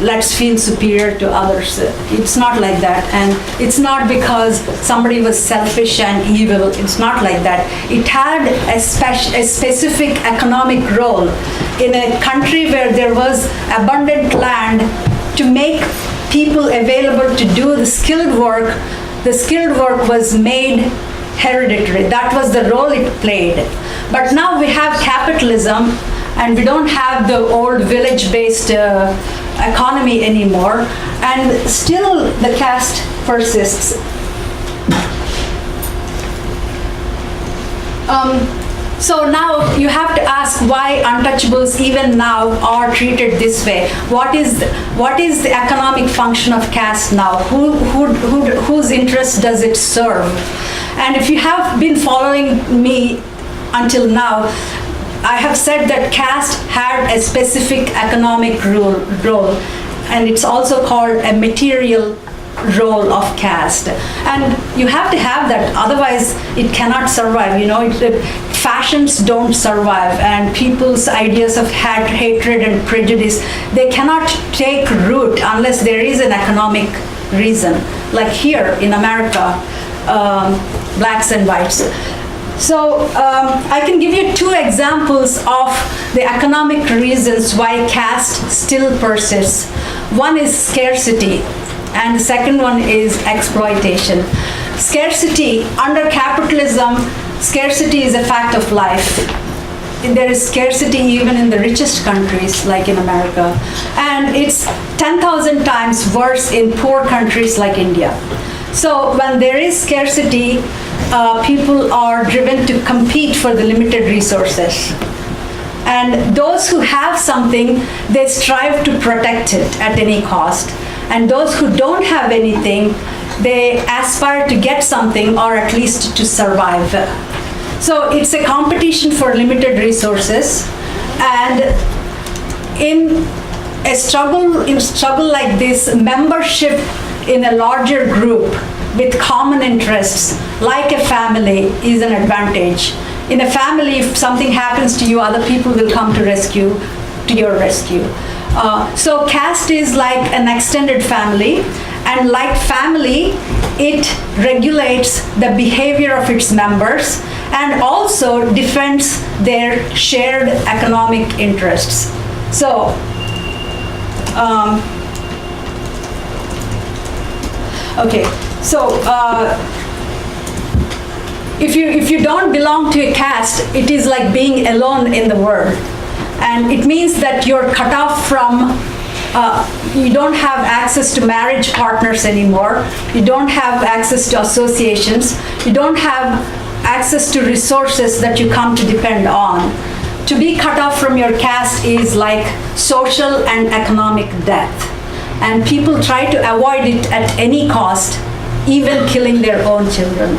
let's feel superior to others. It's not like that, and it's not because somebody was selfish and evil. It's not like that. It had a specific economic role in a country where there was abundant land to make people available to do the skilled work. The skilled work was made hereditary. That was the role it played. But now we have capitalism, and we don't have the old village-based economy anymore, and still the caste persists. So now you have to ask why untouchables even now are treated this way. What is the economic function of caste now? Whose interest does it serve? And if you have been following me until now, I have said that caste had a specific economic role, and it's also called a material role of caste, and you have to have that, otherwise it cannot survive. fashions don't survive, and people's ideas of hatred and prejudice, they cannot take root unless there is an economic reason. Like here in America, blacks and whites. So I can give you two examples of the economic reasons why caste still persists. One is scarcity, and the second one is exploitation. Scarcity, under capitalism, scarcity is a fact of life. There is scarcity even in the richest countries, like in America. And it's 10,000 times worse in poor countries like India. So when there is scarcity, people are driven to compete for the limited resources. And those who have something, they strive to protect it at any cost. And those who don't have anything, they aspire to get something, or at least to survive. So it's a competition for limited resources. And in a struggle like this, membership in a larger group with common interests, like a family, is an advantage. In a family, if something happens to you, other people will come to your rescue. So caste is like an extended family, and like family, it regulates the behavior of its members and also defends their shared economic interests. So, okay, so if you don't belong to a caste, it is like being alone in the world. And it means that you're cut off from, you don't have access to marriage partners anymore. You don't have access to associations. You don't have access to resources that you come to depend on. To be cut off from your caste is like social and economic death. And people try to avoid it at any cost, even killing their own children.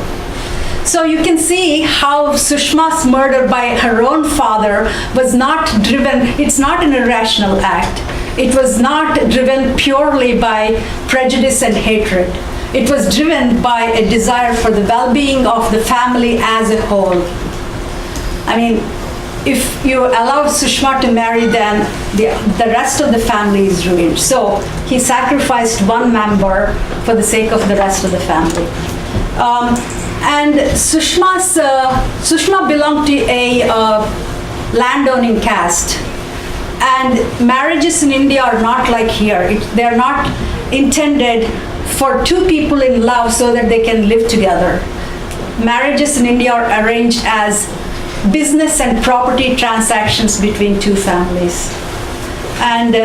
So you can see how Sushma's murder by her own father was not driven, it's not an irrational act. It was not driven purely by prejudice and hatred. It was driven by a desire for the well-being of the family as a whole. I mean, if you allow Sushma to marry, then the rest of the family is ruined. So he sacrificed one member for the sake of the rest of the family. And Sushma belonged to a landowning caste. And marriages in India are not like here. They're not intended for two people in love so that they can live together. Marriages in India are arranged as business and property transactions between two families. And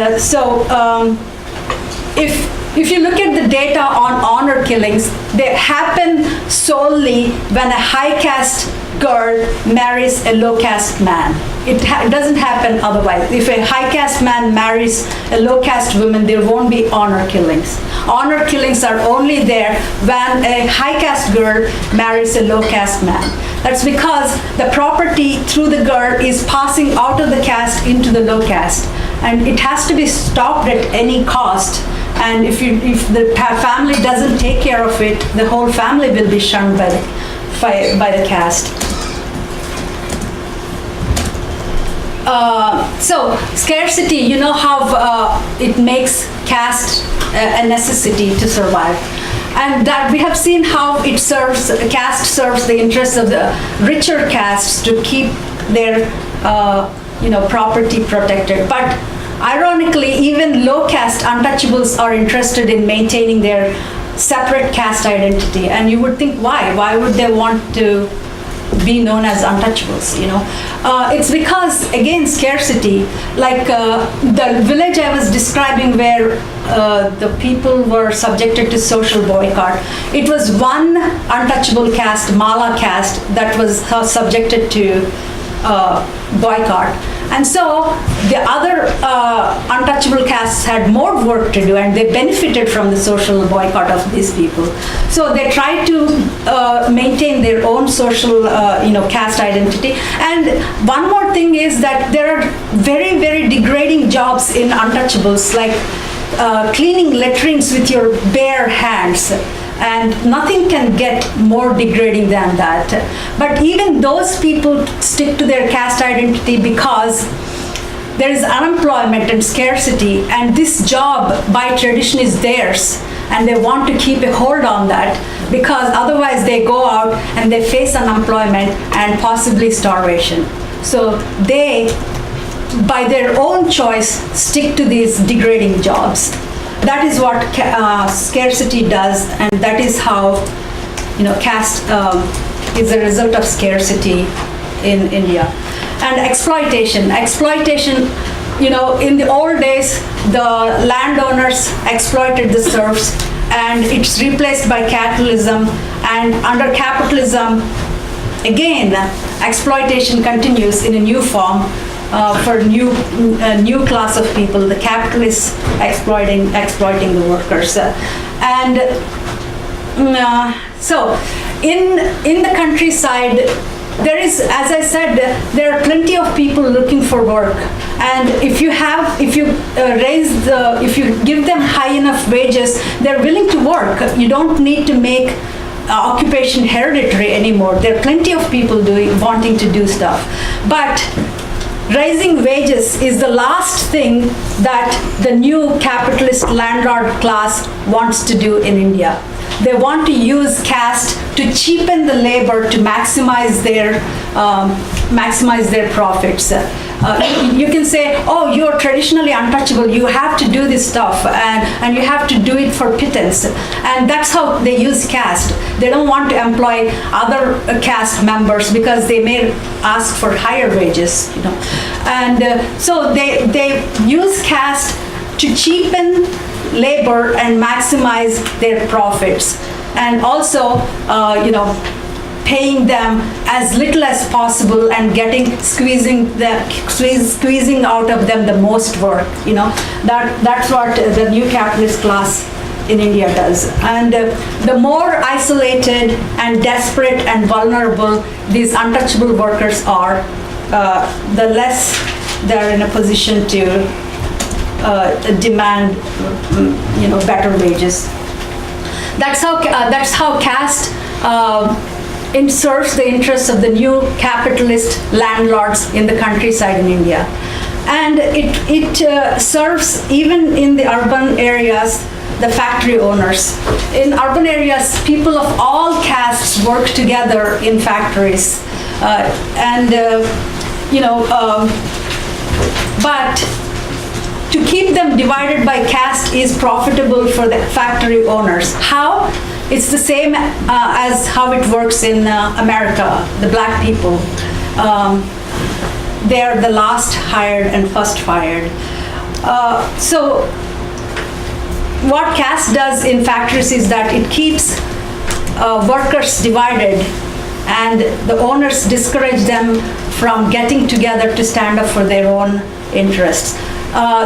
if you look at the data on honor killings, they happen solely when a high caste girl marries a low caste man. It doesn't happen otherwise. If a high caste man marries a low caste woman, there won't be honor killings. Honor killings are only there when a high caste girl marries a low caste man. That's because the property through the girl is passing out of the caste into the low caste. And it has to be stopped at any cost. And if the family doesn't take care of it, the whole family will be shunned by the caste. So scarcity, you know how it makes caste a necessity to survive. And that we have seen how caste serves the interests of the richer castes to keep their property protected. But ironically, even low caste untouchables are interested in maintaining their separate caste identity. And you would think, why? Why would they want to be known as untouchables, It's because, again, scarcity. Like the village I was describing where the people were subjected to social boycott, it was one untouchable caste, Mala caste, that was subjected to boycott. And so the other untouchable castes had more work to do, and they benefited from the social boycott of these people. So they tried to maintain their own social, caste identity. And one more thing is that there are very, very degrading jobs in untouchables, like cleaning latrines with your bare hands. and nothing can get more degrading than that. But even those people stick to their caste identity because there is unemployment and scarcity, and this job by tradition is theirs, and they want to keep a hold on that because otherwise they go out and they face unemployment and possibly starvation. So they, by their own choice, stick to these degrading jobs. That is what scarcity does, and that is how, caste is a result of scarcity in India. And exploitation, in the old days, the landowners exploited the serfs, and it's replaced by capitalism. And under capitalism, again, exploitation continues in a new form for a new class of people, the capitalists exploiting the workers. So in the countryside, there is, as I said, there are plenty of people looking for work, and if you give them high enough wages, they're willing to work. You don't need to make occupation hereditary anymore. There are plenty of people wanting to do stuff, but raising wages is the last thing that the new capitalist landlord class wants to do in India. They want to use caste to cheapen the labor to maximize their profits. You can say, oh, you're traditionally untouchable, you have to do this stuff, and you have to do it for pittance. And that's how they use caste. They don't want to employ other caste members because they may ask for higher wages. And so they use caste to cheapen labor and maximize their profits, and also paying them as little as possible and squeezing out of them the most work. That's what the new capitalist class in India does. And the more isolated and desperate and vulnerable these untouchable workers are, the less they're in a position to demand, better wages. That's how caste serves the interests of the new capitalist landlords in the countryside in India, and it serves even in the urban areas the factory owners. In urban areas, people of all castes work together in factories, but to keep them divided by caste is profitable for the factory owners. How? It's the same as how it works in America, the black people. They're the last hired and first fired. So what caste does in factories is that it keeps workers divided, and the owners discourage them from getting together to stand up for their own interests.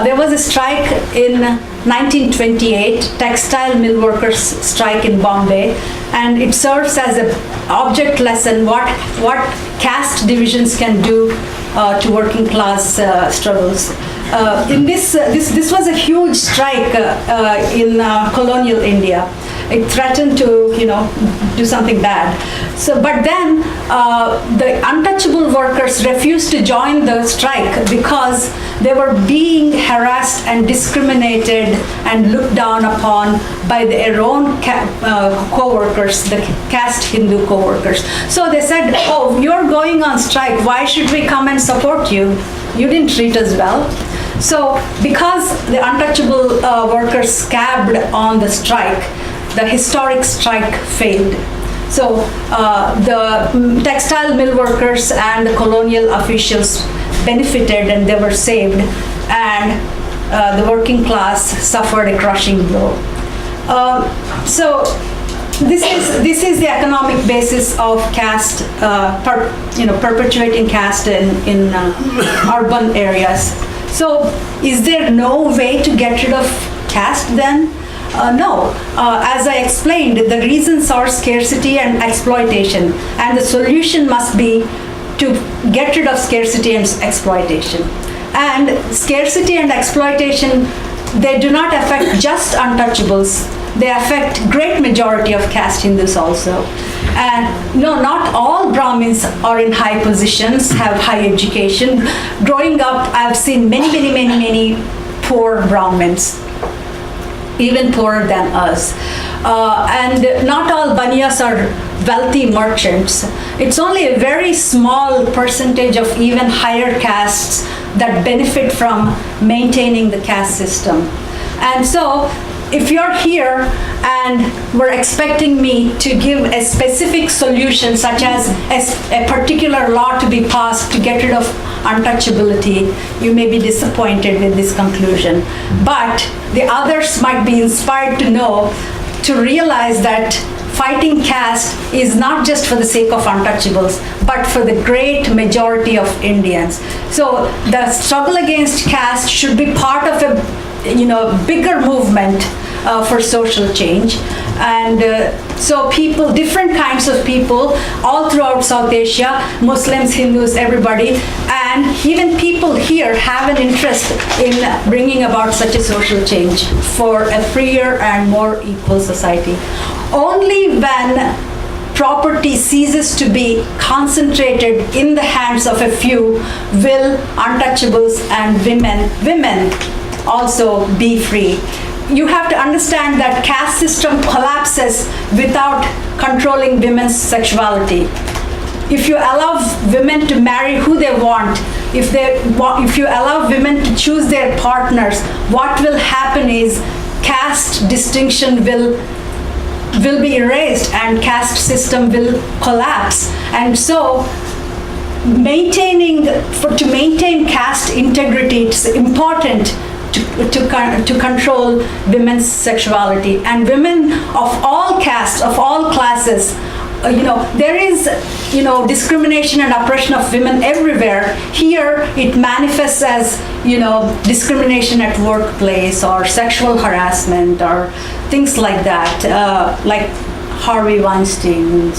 There was a strike in 1928, textile mill workers strike in Bombay, and it serves as an object lesson what caste divisions can do to working class struggles. This was a huge strike in colonial India. It threatened to, do something bad. So, but then the untouchable workers refused to join the strike because they were being harassed and discriminated and looked down upon by their own co-workers, the caste Hindu co-workers. So they said, oh, you're going on strike, why should we come and support you? You didn't treat us well. So because the untouchable workers scabbed on the strike, the historic strike failed. So the textile mill workers and the colonial officials benefited and they were saved, and the working class suffered a crushing blow. So this is the economic basis of caste, perpetuating caste in urban areas. So is there no way to get rid of caste then? No. As I explained, the reasons are scarcity and exploitation, and the solution must be to get rid of scarcity and exploitation. And scarcity and exploitation, they do not affect just untouchables. they affect great majority of caste Hindus also. And no, not all Brahmins are in high positions, have high education. Growing up, I've seen many poor Brahmins, even poorer than us. And not all Baniyas are wealthy merchants. It's only a very small percentage of even higher castes that benefit from maintaining the caste system. And so, if you're here and were expecting me to give a specific solution, such as a particular law to be passed to get rid of untouchability, you may be disappointed with this conclusion. But the others might be inspired to know, to realize that fighting caste is not just for the sake of untouchables, but for the great majority of Indians. So the struggle against caste should be part of a bigger movement for social change. And so people, different kinds of people all throughout South Asia, Muslims, Hindus, everybody, and even people here have an interest in bringing about such a social change for a freer and more equal society. Only when property ceases to be concentrated in the hands of a few will untouchables and women also be free. You have to understand that caste system collapses without controlling women's sexuality. If you allow women to marry who they want, if you allow women to choose their partners, what will happen is caste distinction will be erased and caste system will collapse. And so to maintain caste integrity, it's important to control women's sexuality. And women of all castes, of all classes, there is discrimination and oppression of women everywhere. Here it manifests as discrimination at workplace or sexual harassment or things like that, like Harvey Weinstein.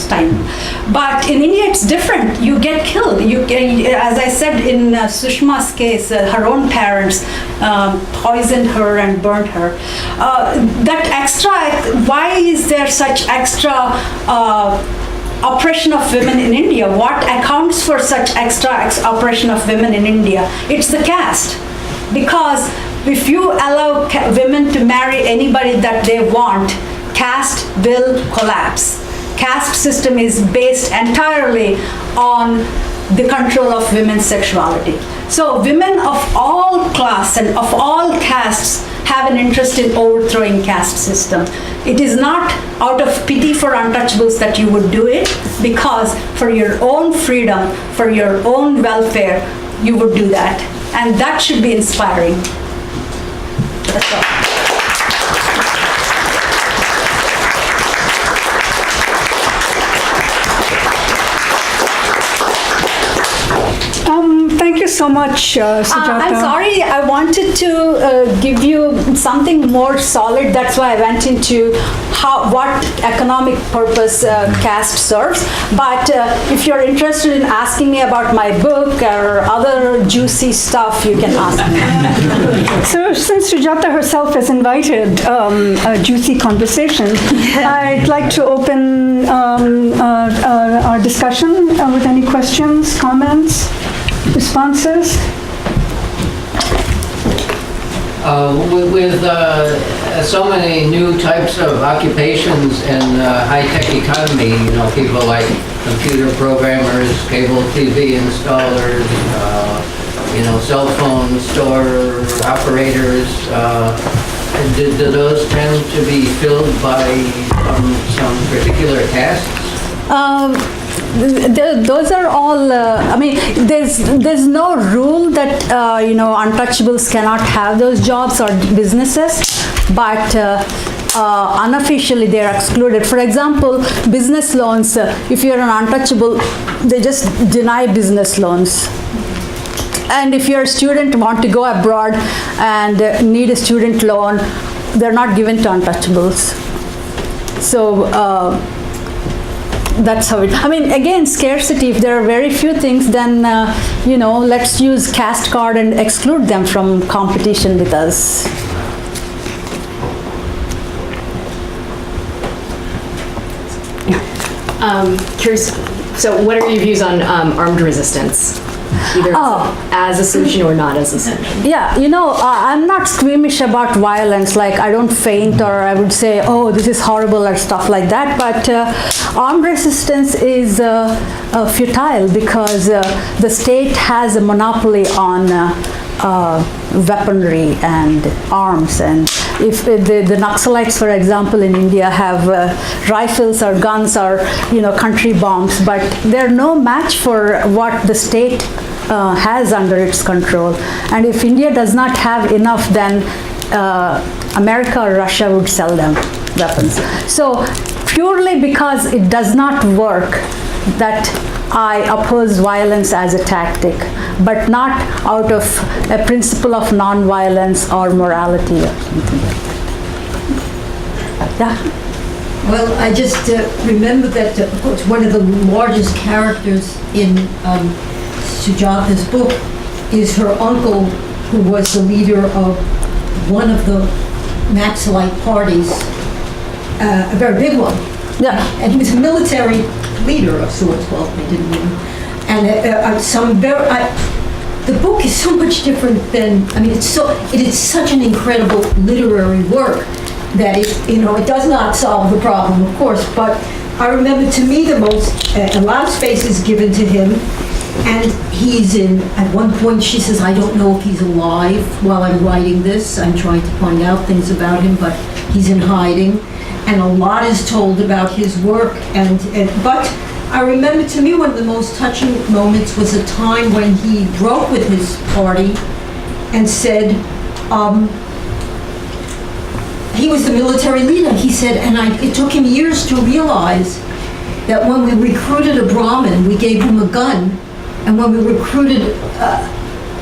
But in India it's different. You get killed. As I said in Sushma's case, her own parents poisoned her and burnt her. Why is there such extra oppression of women in India? What accounts for such extra oppression of women in India? It's the caste. Because if you allow women to marry anybody that they want, caste will collapse. Caste system is based entirely on the control of women's sexuality. So women of all class and of all castes have an interest in overthrowing caste system. It is not out of pity for untouchables that you would do it, because for your own freedom, for your own welfare, you would do that. And that should be inspiring. That's all. Thank you so much, Sujatha. I'm sorry, I wanted to give you something more solid. That's why I went into what economic purpose caste serves. But if you're interested in asking me about my book or other juicy stuff, you can ask me. So since Sujatha herself has invited a juicy conversation, I'd like to open our discussion with any questions, comments, responses. With so many new types of occupations in high-tech economy, people like computer programmers, cable TV installers, cell phone store operators, do those tend to be filled by some particular tasks? Those are all, there's no rule that, untouchables cannot have those jobs or businesses, but unofficially they're excluded. For example, business loans, if you're an untouchable, they just deny business loans. And if you're a student, want to go abroad and need a student loan, they're not given to untouchables. So, that's how it, again, scarcity. If there are very few things, then, let's use caste card and exclude them from competition with us. Curious, so what are your views on armed resistance? Either as a solution or not as a solution? Yeah, I'm not squeamish about violence, like I don't faint or I would say, oh, this is horrible or stuff like that, but armed resistance is futile because the state has a monopoly on weaponry and arms, and if the Naxalites, for example, in India have rifles or guns or country bombs, but they're no match for what the state has under its control. And if India does not have enough, then America or Russia would sell them weapons. So purely because it does not work, that I oppose violence as a tactic, but not out of a principle of non-violence or morality or something like that. Yeah. Well, I just remember that, of course, one of the largest characters in Sujatha's book is her uncle, who was the leader of one of the Naxalite parties, a very big one. Yeah. And he was a military leader of sorts. Well, they didn't mean. And the book is so much different than. I mean, it is such an incredible literary work that it does not solve the problem, of course. But I remember, to me, a lot of space is given to him, and he's in. At one point, she says, "I don't know if he's alive while I'm writing this. I'm trying to find out things about him, but he's in hiding." And a lot is told about his work, but I remember, to me, one of the most touching moments was a time when he broke with his party and said, he was the military leader. He said, it took him years to realize that when we recruited a Brahmin, we gave him a gun, and when we recruited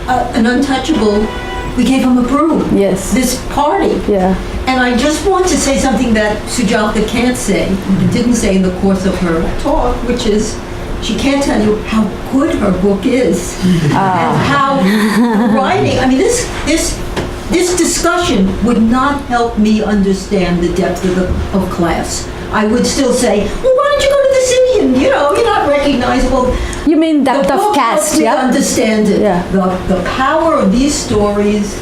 an untouchable, we gave him a broom. Yes. This party. Yeah. And I just want to say something that Sujatha can't say, and didn't say in the course of her talk, which is she can't tell you how good her book is, and how writing. I mean, this discussion would not help me understand the depth of class. I would still say, well, why don't you go to the city and you're not recognizable. You mean depth of caste? Yeah. Understand it. Yeah. The power of these stories.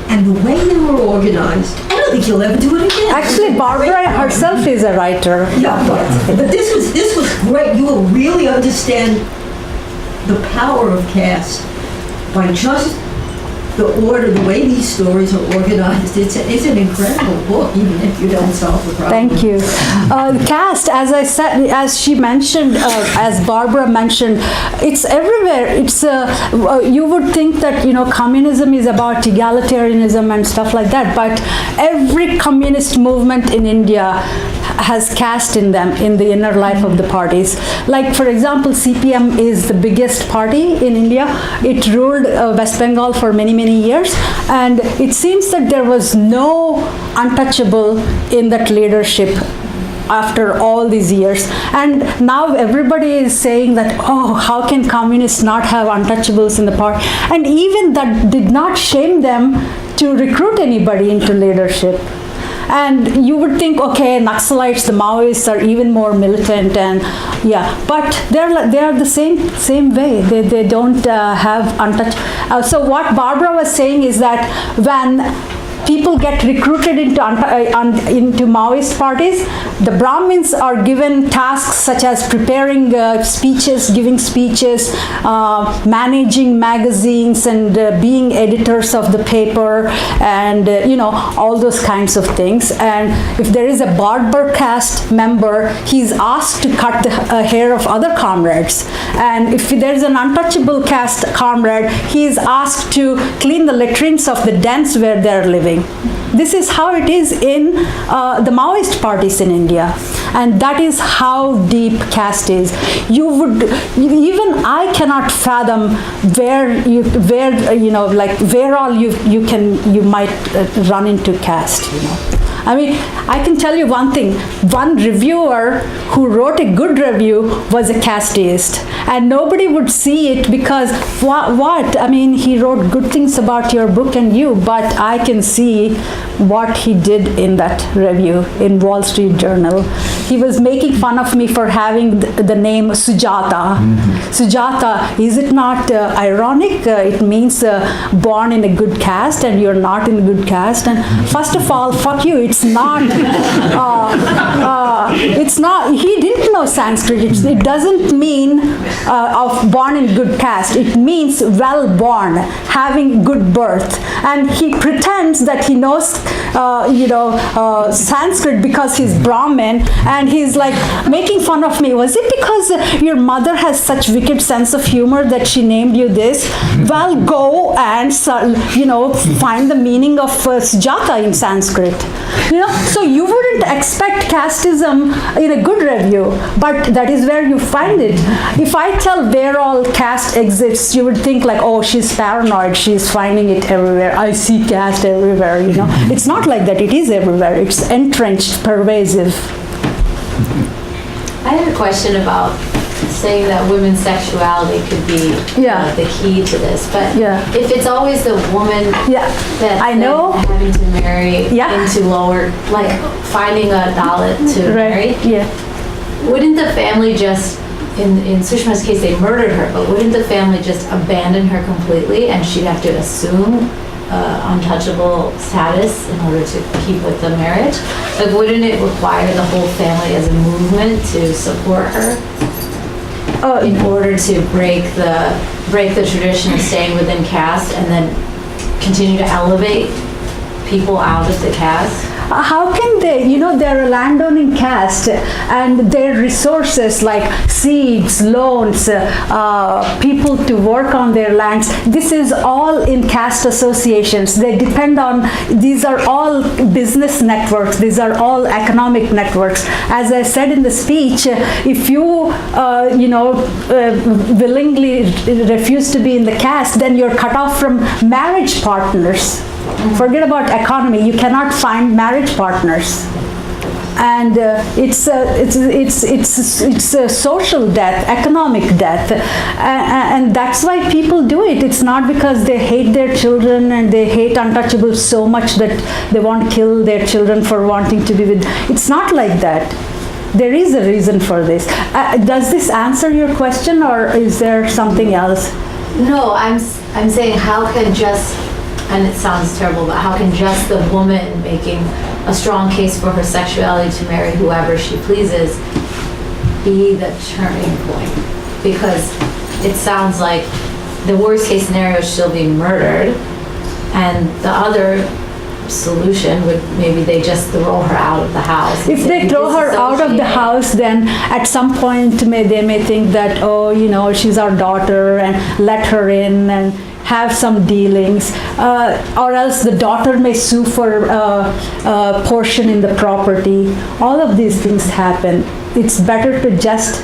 And the way they were organized, I don't think you'll ever do it again. Actually, Barbara herself is a writer. Yeah, but this was great. You will really understand the power of caste by just the order, the way these stories are organized. It's an incredible book, even if you don't solve the problem. Thank you. Caste, as I said, as she mentioned, as Barbara mentioned, it's everywhere. It's you would think that communism is about egalitarianism and stuff like that, but every communist movement in India has caste in them, in the inner life of the parties. Like, for example, CPM is the biggest party in India. It ruled West Bengal for many years, and it seems that there was no untouchable in that leadership after all these years. And now everybody is saying that, oh, how can communists not have untouchables in the party? And even that did not shame them to recruit anybody into leadership. And you would think, okay, Naxalites, the Maoists are even more militant, and but they are the same way. They don't have untouched. So what Barbara was saying is that when people get recruited into Maoist parties, the Brahmins are given tasks such as preparing speeches, giving speeches, managing magazines, and being editors of the paper, and all those kinds of things. And if there is a barber caste member, he's asked to cut the hair of other comrades. And if there's an untouchable caste comrade, he is asked to clean the latrines of the dens where they're living. This is how it is in the Maoist parties in India, and that is how deep caste is. Even I cannot fathom where all you might run into caste. I mean, I can tell you one thing. One reviewer who wrote a good review was a casteist, and nobody would see it because what? I mean, he wrote good things about your book and you, but I can see what he did in that review in Wall Street Journal. He was making fun of me for having the name Sujatha. Sujatha, is it not ironic? It means born in a good caste, and you're not in a good caste. And first of all, fuck you, it's not, it's not, he didn't know Sanskrit. It doesn't mean of born in good caste. It means well born, having good birth. And he pretends that he knows, Sanskrit because he's Brahmin, and he's like making fun of me. Was it because your mother has such wicked sense of humor that she named you this? Well, go and, find the meaning of Sujatha in Sanskrit. So you wouldn't expect casteism in a good review, but that is where you find it. If I tell where all caste exists, you would think like, oh, she's paranoid, she's finding it everywhere. I see caste everywhere, It's not like that. It is everywhere. It's entrenched, pervasive. I had a question about saying that women's sexuality could be the key to this, but if it's always the woman that I know having to marry into lower, like finding a Dalit to marry, wouldn't the family just, in Sushma's case, they murdered her, but wouldn't the family just abandon her completely and she'd have to assume untouchable status in order to keep with the marriage? Like, wouldn't it require the whole family as a movement to support her in order to break the tradition of staying within caste and then continue to elevate people out of the caste? How can they, they're a landowning caste, and their resources like seeds, loans, people to work on their lands, this is all in caste associations. They depend on, these are all business networks, these are all economic networks. As I said in the speech, if you, willingly refuse to be in the caste, then you're cut off from marriage partners. Forget about economy. You cannot find marriage partners, and it's a social death, economic death, and that's why people do it. It's not because they hate their children and they hate untouchables so much that they want to kill their children for wanting to be with. It's not like that. There is a reason for this. Does this answer your question, or is there something else? No, I'm saying how can just, and it sounds terrible, but how can just the woman making a strong case for her sexuality to marry whoever she pleases be the turning point? Because it sounds like the worst case scenario is she'll be murdered, and the other solution would maybe they just throw her out of the house. If they throw her out of the house, then at some point they may think that, she's our daughter and let her in and have some dealings, or else the daughter may sue for a portion in the property. All of these things happen. It's better to just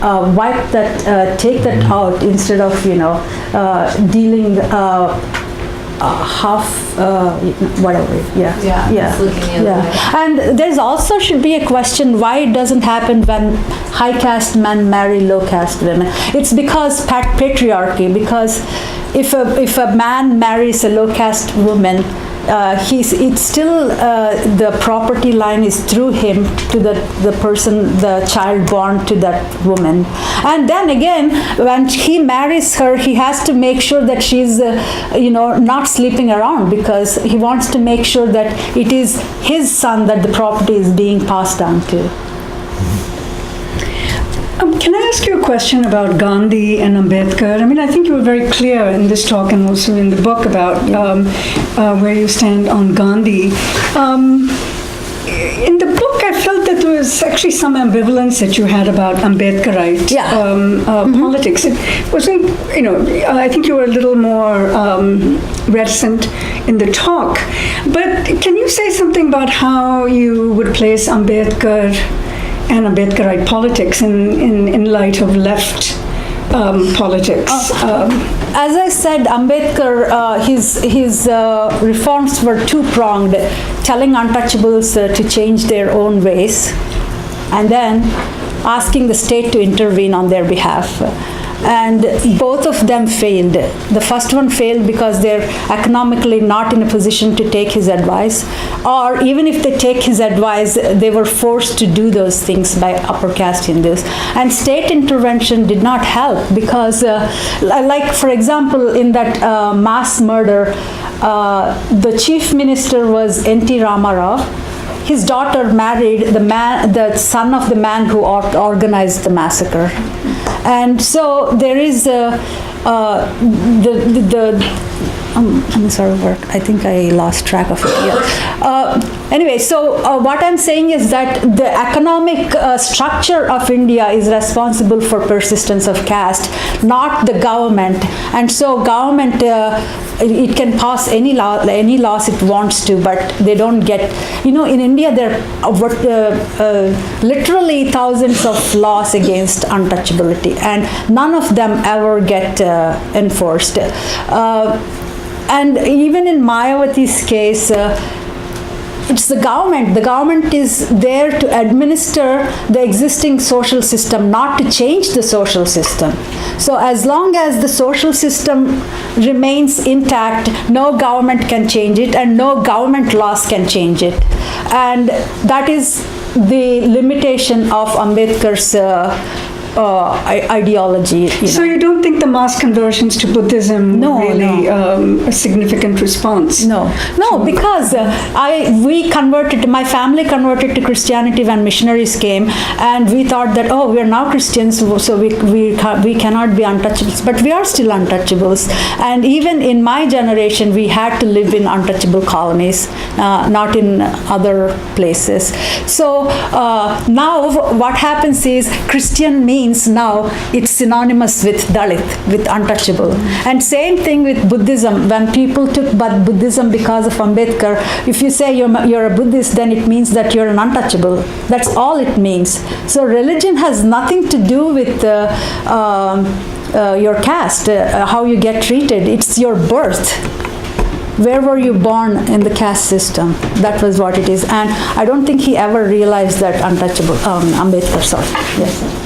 wipe that, take that out instead of, dealing half, whatever. It's looking the other way. And there's also should be a question why it doesn't happen when high caste men marry low caste women. It's because patriarchy. Because if a man marries a low caste woman, it's still the property line is through him to the person, the child born to that woman. And then again, when he marries her, he has to make sure that she's not sleeping around, because he wants to make sure that it is his son that the property is being passed down to. Can I ask you a question about Gandhi and Ambedkar? I mean, I think you were very clear in this talk and also in the book about where you stand on Gandhi. In the book, I felt that there was actually some ambivalence that you had about Ambedkarite politics. It wasn't, I think you were a little more reticent in the talk. But can you say something about how you would place Ambedkar and Ambedkarite politics in light of left politics. As I said, Ambedkar, his reforms were two-pronged, telling untouchables to change their own ways, and then asking the state to intervene on their behalf. And both of them failed. The first one failed because they're economically not in a position to take his advice, or even if they take his advice, they were forced to do those things by upper caste Hindus. And state intervention did not help because, like for example, in that mass murder, the chief minister was N.T. Ramarao. His daughter married the son of the man who organized the massacre. And so there is I'm sorry, I think I lost track of it. Yeah. Anyway, so what I'm saying is that the economic structure of India is responsible for persistence of caste, not the government. And so government, it can pass any laws it wants to, but they don't get, in India there are literally thousands of laws against untouchability, and none of them ever get enforced. And even in Mayawati's case, it's the government. The government is there to administer the existing social system, not to change the social system. So as long as the social system remains intact, no government can change it, and no government laws can change it. And that is the limitation of Ambedkar's ideology. So you don't think the mass conversions to Buddhism were really a significant response? No, because my family converted to Christianity when missionaries came, and we thought that, we are now Christians, so we cannot be untouchables, but we are still untouchables. And even in my generation, we had to live in untouchable colonies, not in other places. So now what happens is Christian means now it's synonymous with Dalit, with untouchable. And same thing with Buddhism. When people took Buddhism because of Ambedkar, if you say you're a Buddhist, then it means that you're an untouchable. That's all it means. So religion has nothing to do with your caste, how you get treated. It's your birth. Where were you born in the caste system? That was what it is. And I don't think he ever realized that untouchable, Ambedkar, sorry. Yes.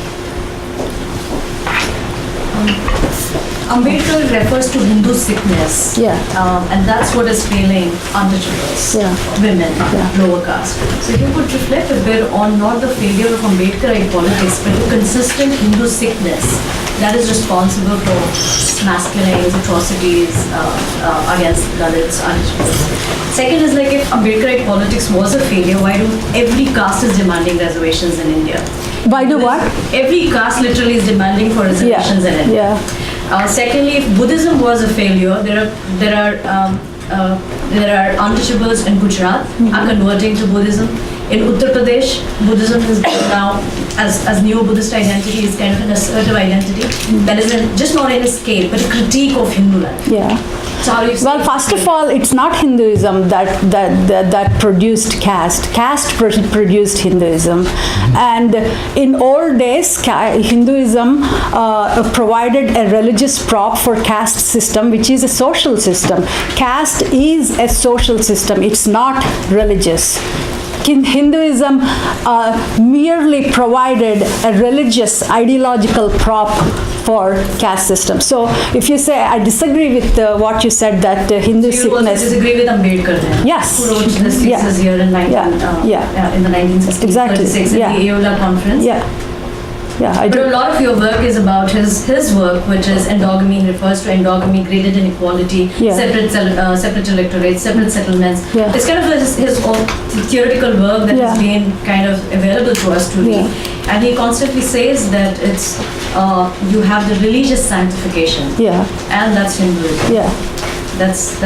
Ambedkar refers to Hindu sickness, and that's what is failing untouchables, women, lower caste. So if you could reflect a bit on not the failure of Ambedkarite politics, but the consistent Hindu sickness that is responsible for mass killings, atrocities against Dalits, untouchables. Second is, like, if Ambedkarite politics was a failure, why do every caste is demanding reservations in India? Why do what? Every caste literally is demanding for reservations in India. Secondly, if Buddhism was a failure, there are untouchables in Gujarat are converting to Buddhism. In Uttar Pradesh, Buddhism is now as neo-Buddhist identity is kind of an assertive identity that is just not an escape, but a critique of Hindu life. So how do you well, first of all, it's not Hinduism that produced caste. Caste produced Hinduism. And in old days, Hinduism provided a religious prop for caste system, which is a social system. Caste is a social system. It's not religious. Hinduism merely provided a religious ideological prop for caste system. So if you say, I disagree with what you said, that Hindu sickness... You also disagree with Ambedkar then? Yes. Who wrote this thesis here in, in the 1960s, exactly. at the Aola conference? I but do. A lot of your work is about his work, which is endogamy, refers to endogamy, graded inequality, separate electorates, separate settlements. It's kind of his own theoretical work that has been kind of available to us to read. And he constantly says that it's you have the religious sanctification, and that's Hinduism. That's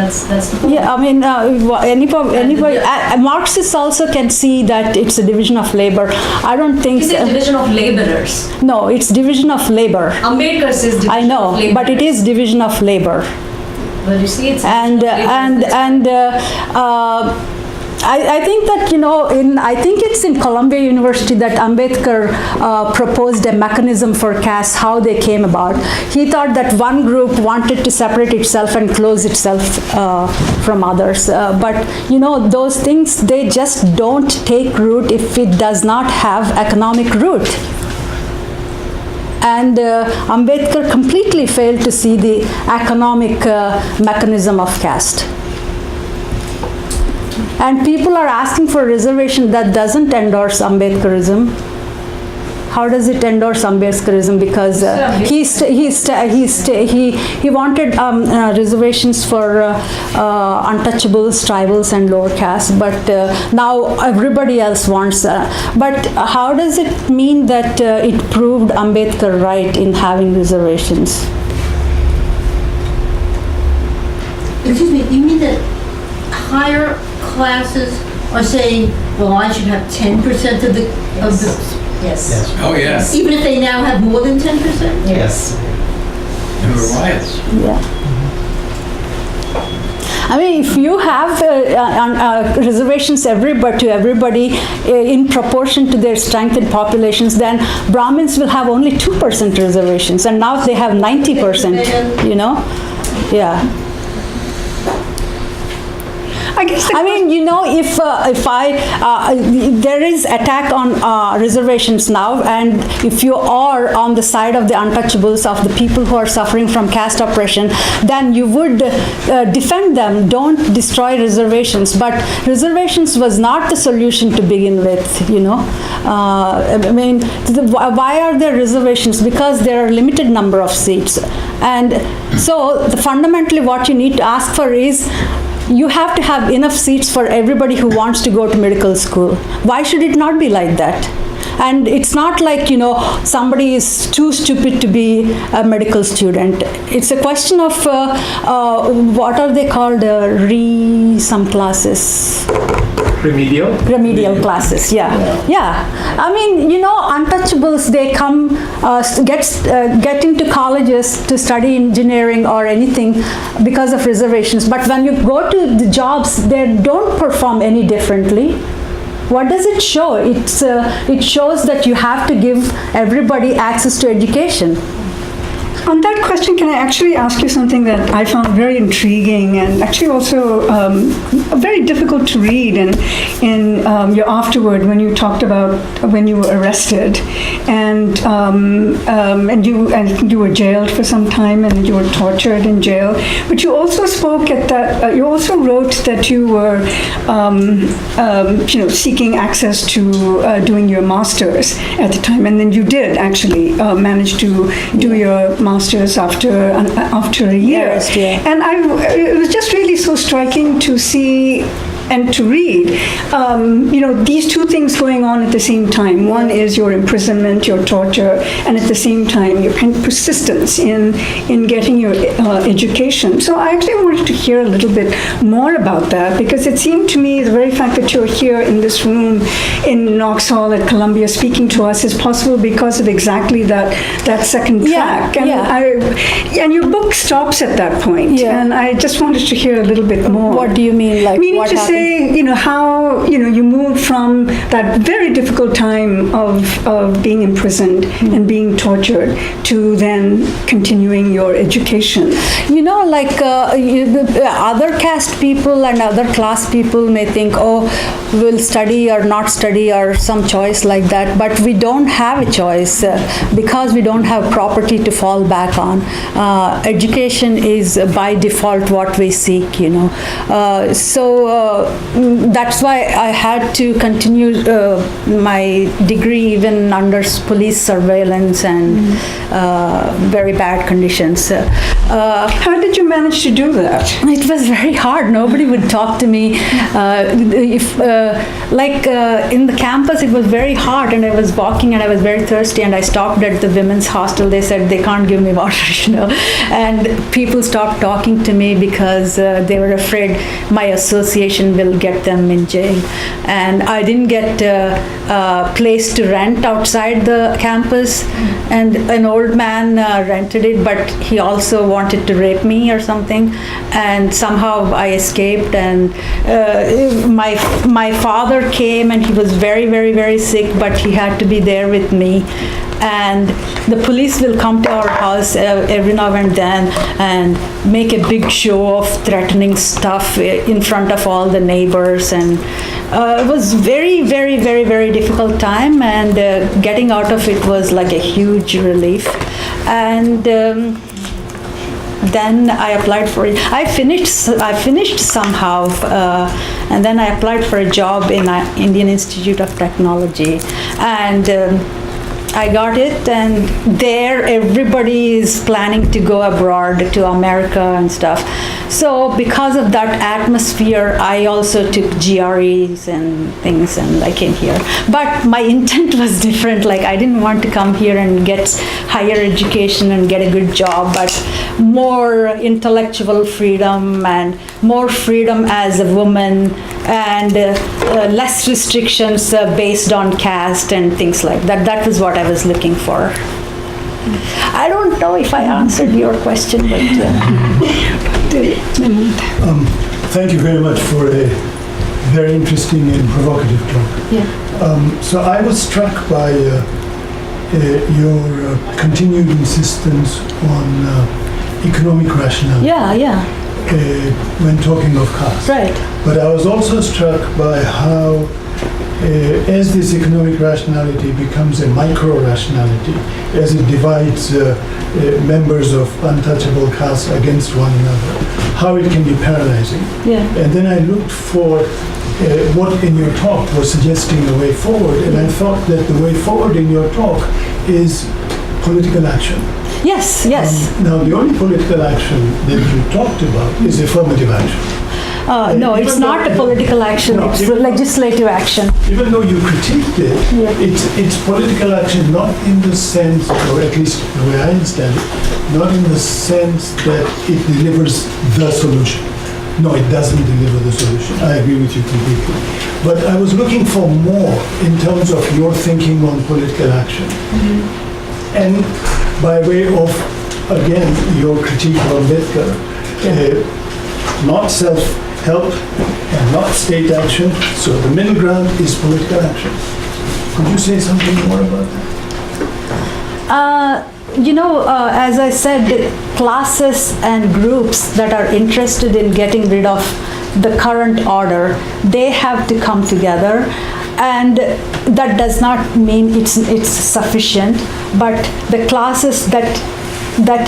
the point. I mean, anybody Marxists also can see that it's a division of labor. I don't think it's a division of laborers. No, it's division of labor. Ambedkar says division I know, of laborers. but it is division of labor. Well, you see, it's I think that, I think it's in Columbia University that Ambedkar proposed a mechanism for caste, how they came about. He thought that one group wanted to separate itself and close itself from others. But, those things, they just don't take root if it does not have economic root. And Ambedkar completely failed to see the economic mechanism of caste. And people are asking for a reservation that doesn't endorse Ambedkarism. How does it endorse Ambedkarism? Because he wanted reservations for untouchables, tribals, and lower caste. But now everybody else wants. But how does it mean that it proved Ambedkar right in having reservations? Excuse me, you mean that higher classes are saying, well, I should have 10% of the... Yes. Oh, yes. Even if they now have more than 10%? Yes. There were riots. Yeah. I mean, if you have reservations to everybody in proportion to their strength in populations, then Brahmins will have only 2% reservations, and now they have 90%, Yeah. I mean, if there is attack on reservations now, and if you are on the side of the untouchables, of the people who are suffering from caste oppression, then you would defend them. Don't destroy reservations. But reservations was not the solution to begin with, why are there reservations? Because there are limited number of seats. And so fundamentally what you need to ask for is, you have to have enough seats for everybody who wants to go to medical school. Why should it not be like that? And it's not like, somebody is too stupid to be a medical student. It's a question of what are they called? Some classes. Remedial classes, yeah. I mean, untouchables, they come, get into colleges to study engineering or anything because of reservations. But when you go to the jobs, they don't perform any differently. What does it show? It shows that you have to give everybody access to education. On that question, can I actually ask you something that I found very intriguing and actually also very difficult to read in your afterward when you talked about when you were arrested and you were jailed for some time and you were tortured in jail. But you also spoke at that. You also wrote that you were seeking access to doing your master's at the time, and then you did actually manage to do your master's after a year. Yes, yeah. And it was just really so striking to see and to read, these two things going on at the same time. One is your imprisonment, your torture, and at the same time your persistence in getting your education. So I actually wanted to hear a little bit more about that, because it seemed to me the very fact that you're here in this room in Knox Hall at Columbia speaking to us is possible because of exactly that second track. And and your book stops at that point. Yeah. And I just wanted to hear a little bit more. What do you mean? Like, meaning what to happened? say, how, you moved from that very difficult time of being imprisoned and being tortured to then continuing your education. Other caste people and other class people may think, we'll study or not study or some choice like that, but we don't have a choice because we don't have property to fall back on. Education is by default what we seek, So that's why I had to continue my degree even under police surveillance and very bad conditions. How did you manage to do that? It was very hard. Nobody would talk to me. In the campus, it was very hot, and I was walking and I was very thirsty, and I stopped at the women's hostel. They said they can't give me water, and people stopped talking to me because they were afraid my association then we'll get them in jail. And I didn't get a place to rent outside the campus, and an old man rented it, but he also wanted to rape me or something, and somehow I escaped. And my father came, and he was very, very, very sick, but he had to be there with me. And the police will come to our house every now and then and make a big show of threatening stuff in front of all the neighbors. And it was very, very, very, very difficult time, and getting out of it was like a huge relief. And then I applied for it. I finished somehow, and then I applied for a job in Indian Institute of Technology, and I got it, and there everybody is planning to go abroad to America and stuff. So because of that atmosphere, I also took GREs and things, and I came here. But my intent was different. Like, I didn't want to come here and get higher education and get a good job, but more intellectual freedom and more freedom as a woman, and less restrictions based on caste and things like that. That was what I was looking for. I don't know if I answered your question, but thank you very much for a very interesting and provocative talk. yeah. So I was struck by your continued insistence on economic rationality Yeah. When talking of caste. Right. But I was also struck by how as this economic rationality becomes a micro-rationality, as it divides members of untouchable castes against one another, how it can be paralyzing. Yeah. And then I looked for what in your talk was suggesting a way forward, and I thought that the way forward in your talk is political action. Yes. Now, the only political action that you talked about is affirmative action. No, it's not a political action, No, it's even- legislative action. Even though you critiqued it, it's political action not in the sense, or at least the way I understand it, not in the sense that it delivers the solution. No, it doesn't deliver the solution. I agree with you completely. But I was looking for more in terms of your thinking on political action. And by way of, again, your critique of Ambedkar, not self-help and not state action, so the middle ground is political action. Could you say something more about that? As I said, classes and groups that are interested in getting rid of the current order, they have to come together. And that does not mean it's sufficient, but the classes that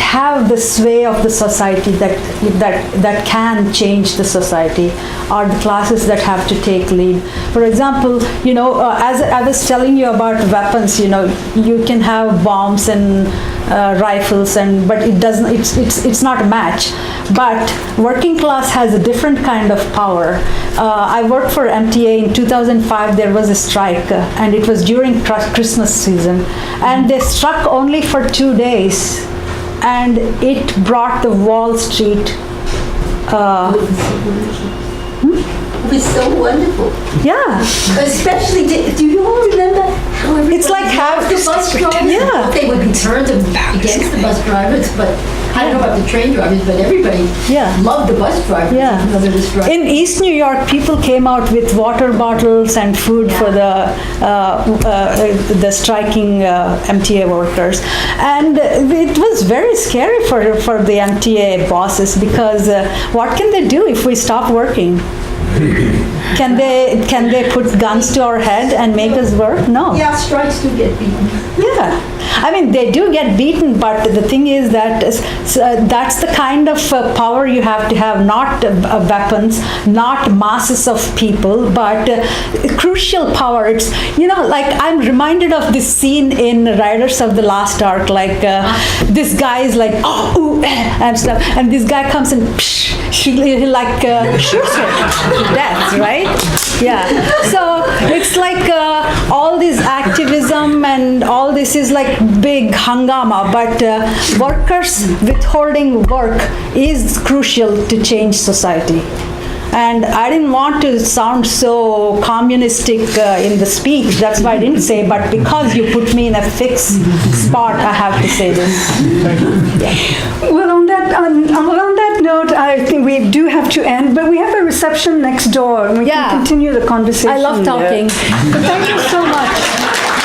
have the sway of the society, that can change the society, are the classes that have to take lead. For example, as I was telling you about weapons, you can have bombs and rifles, but it doesn't. It's not a match. But working class has a different kind of power. I worked for MTA in 2005. There was a strike, and it was during Christmas season, and they struck only for 2 days. And it brought the Wall Street. It was so wonderful. Yeah. Especially, do you all remember how everybody It's like loved the bus drivers? Yeah. They would be turned against the bus drivers, but I don't know about the train drivers, but everybody loved the bus drivers. Yeah. Even though they were striking. In East New York, people came out with water bottles and food for the striking MTA workers, and it was very scary for the MTA bosses, because what can they do if we stop working? Can they put guns to our head and make us work? No. Yeah, strikes do get beaten. Yeah, I mean, they do get beaten, but the thing is that that's the kind of power you have to have, not weapons, not masses of people, but crucial power. It's, like, I'm reminded of this scene in Riders of the Last Ark, like this guy is like, and stuff, and this guy comes and he like shoots her to death, right? Yeah. So it's like all this activism and all this is like big hangama, but workers withholding work is crucial to change society. And I didn't want to sound so communistic in the speech. That's why I didn't say, but because you put me in a fixed spot, I have to say this. Well, on that note, I think we do have to end, but we have a reception next door, and we can continue the conversation. I love talking. Thank you so much.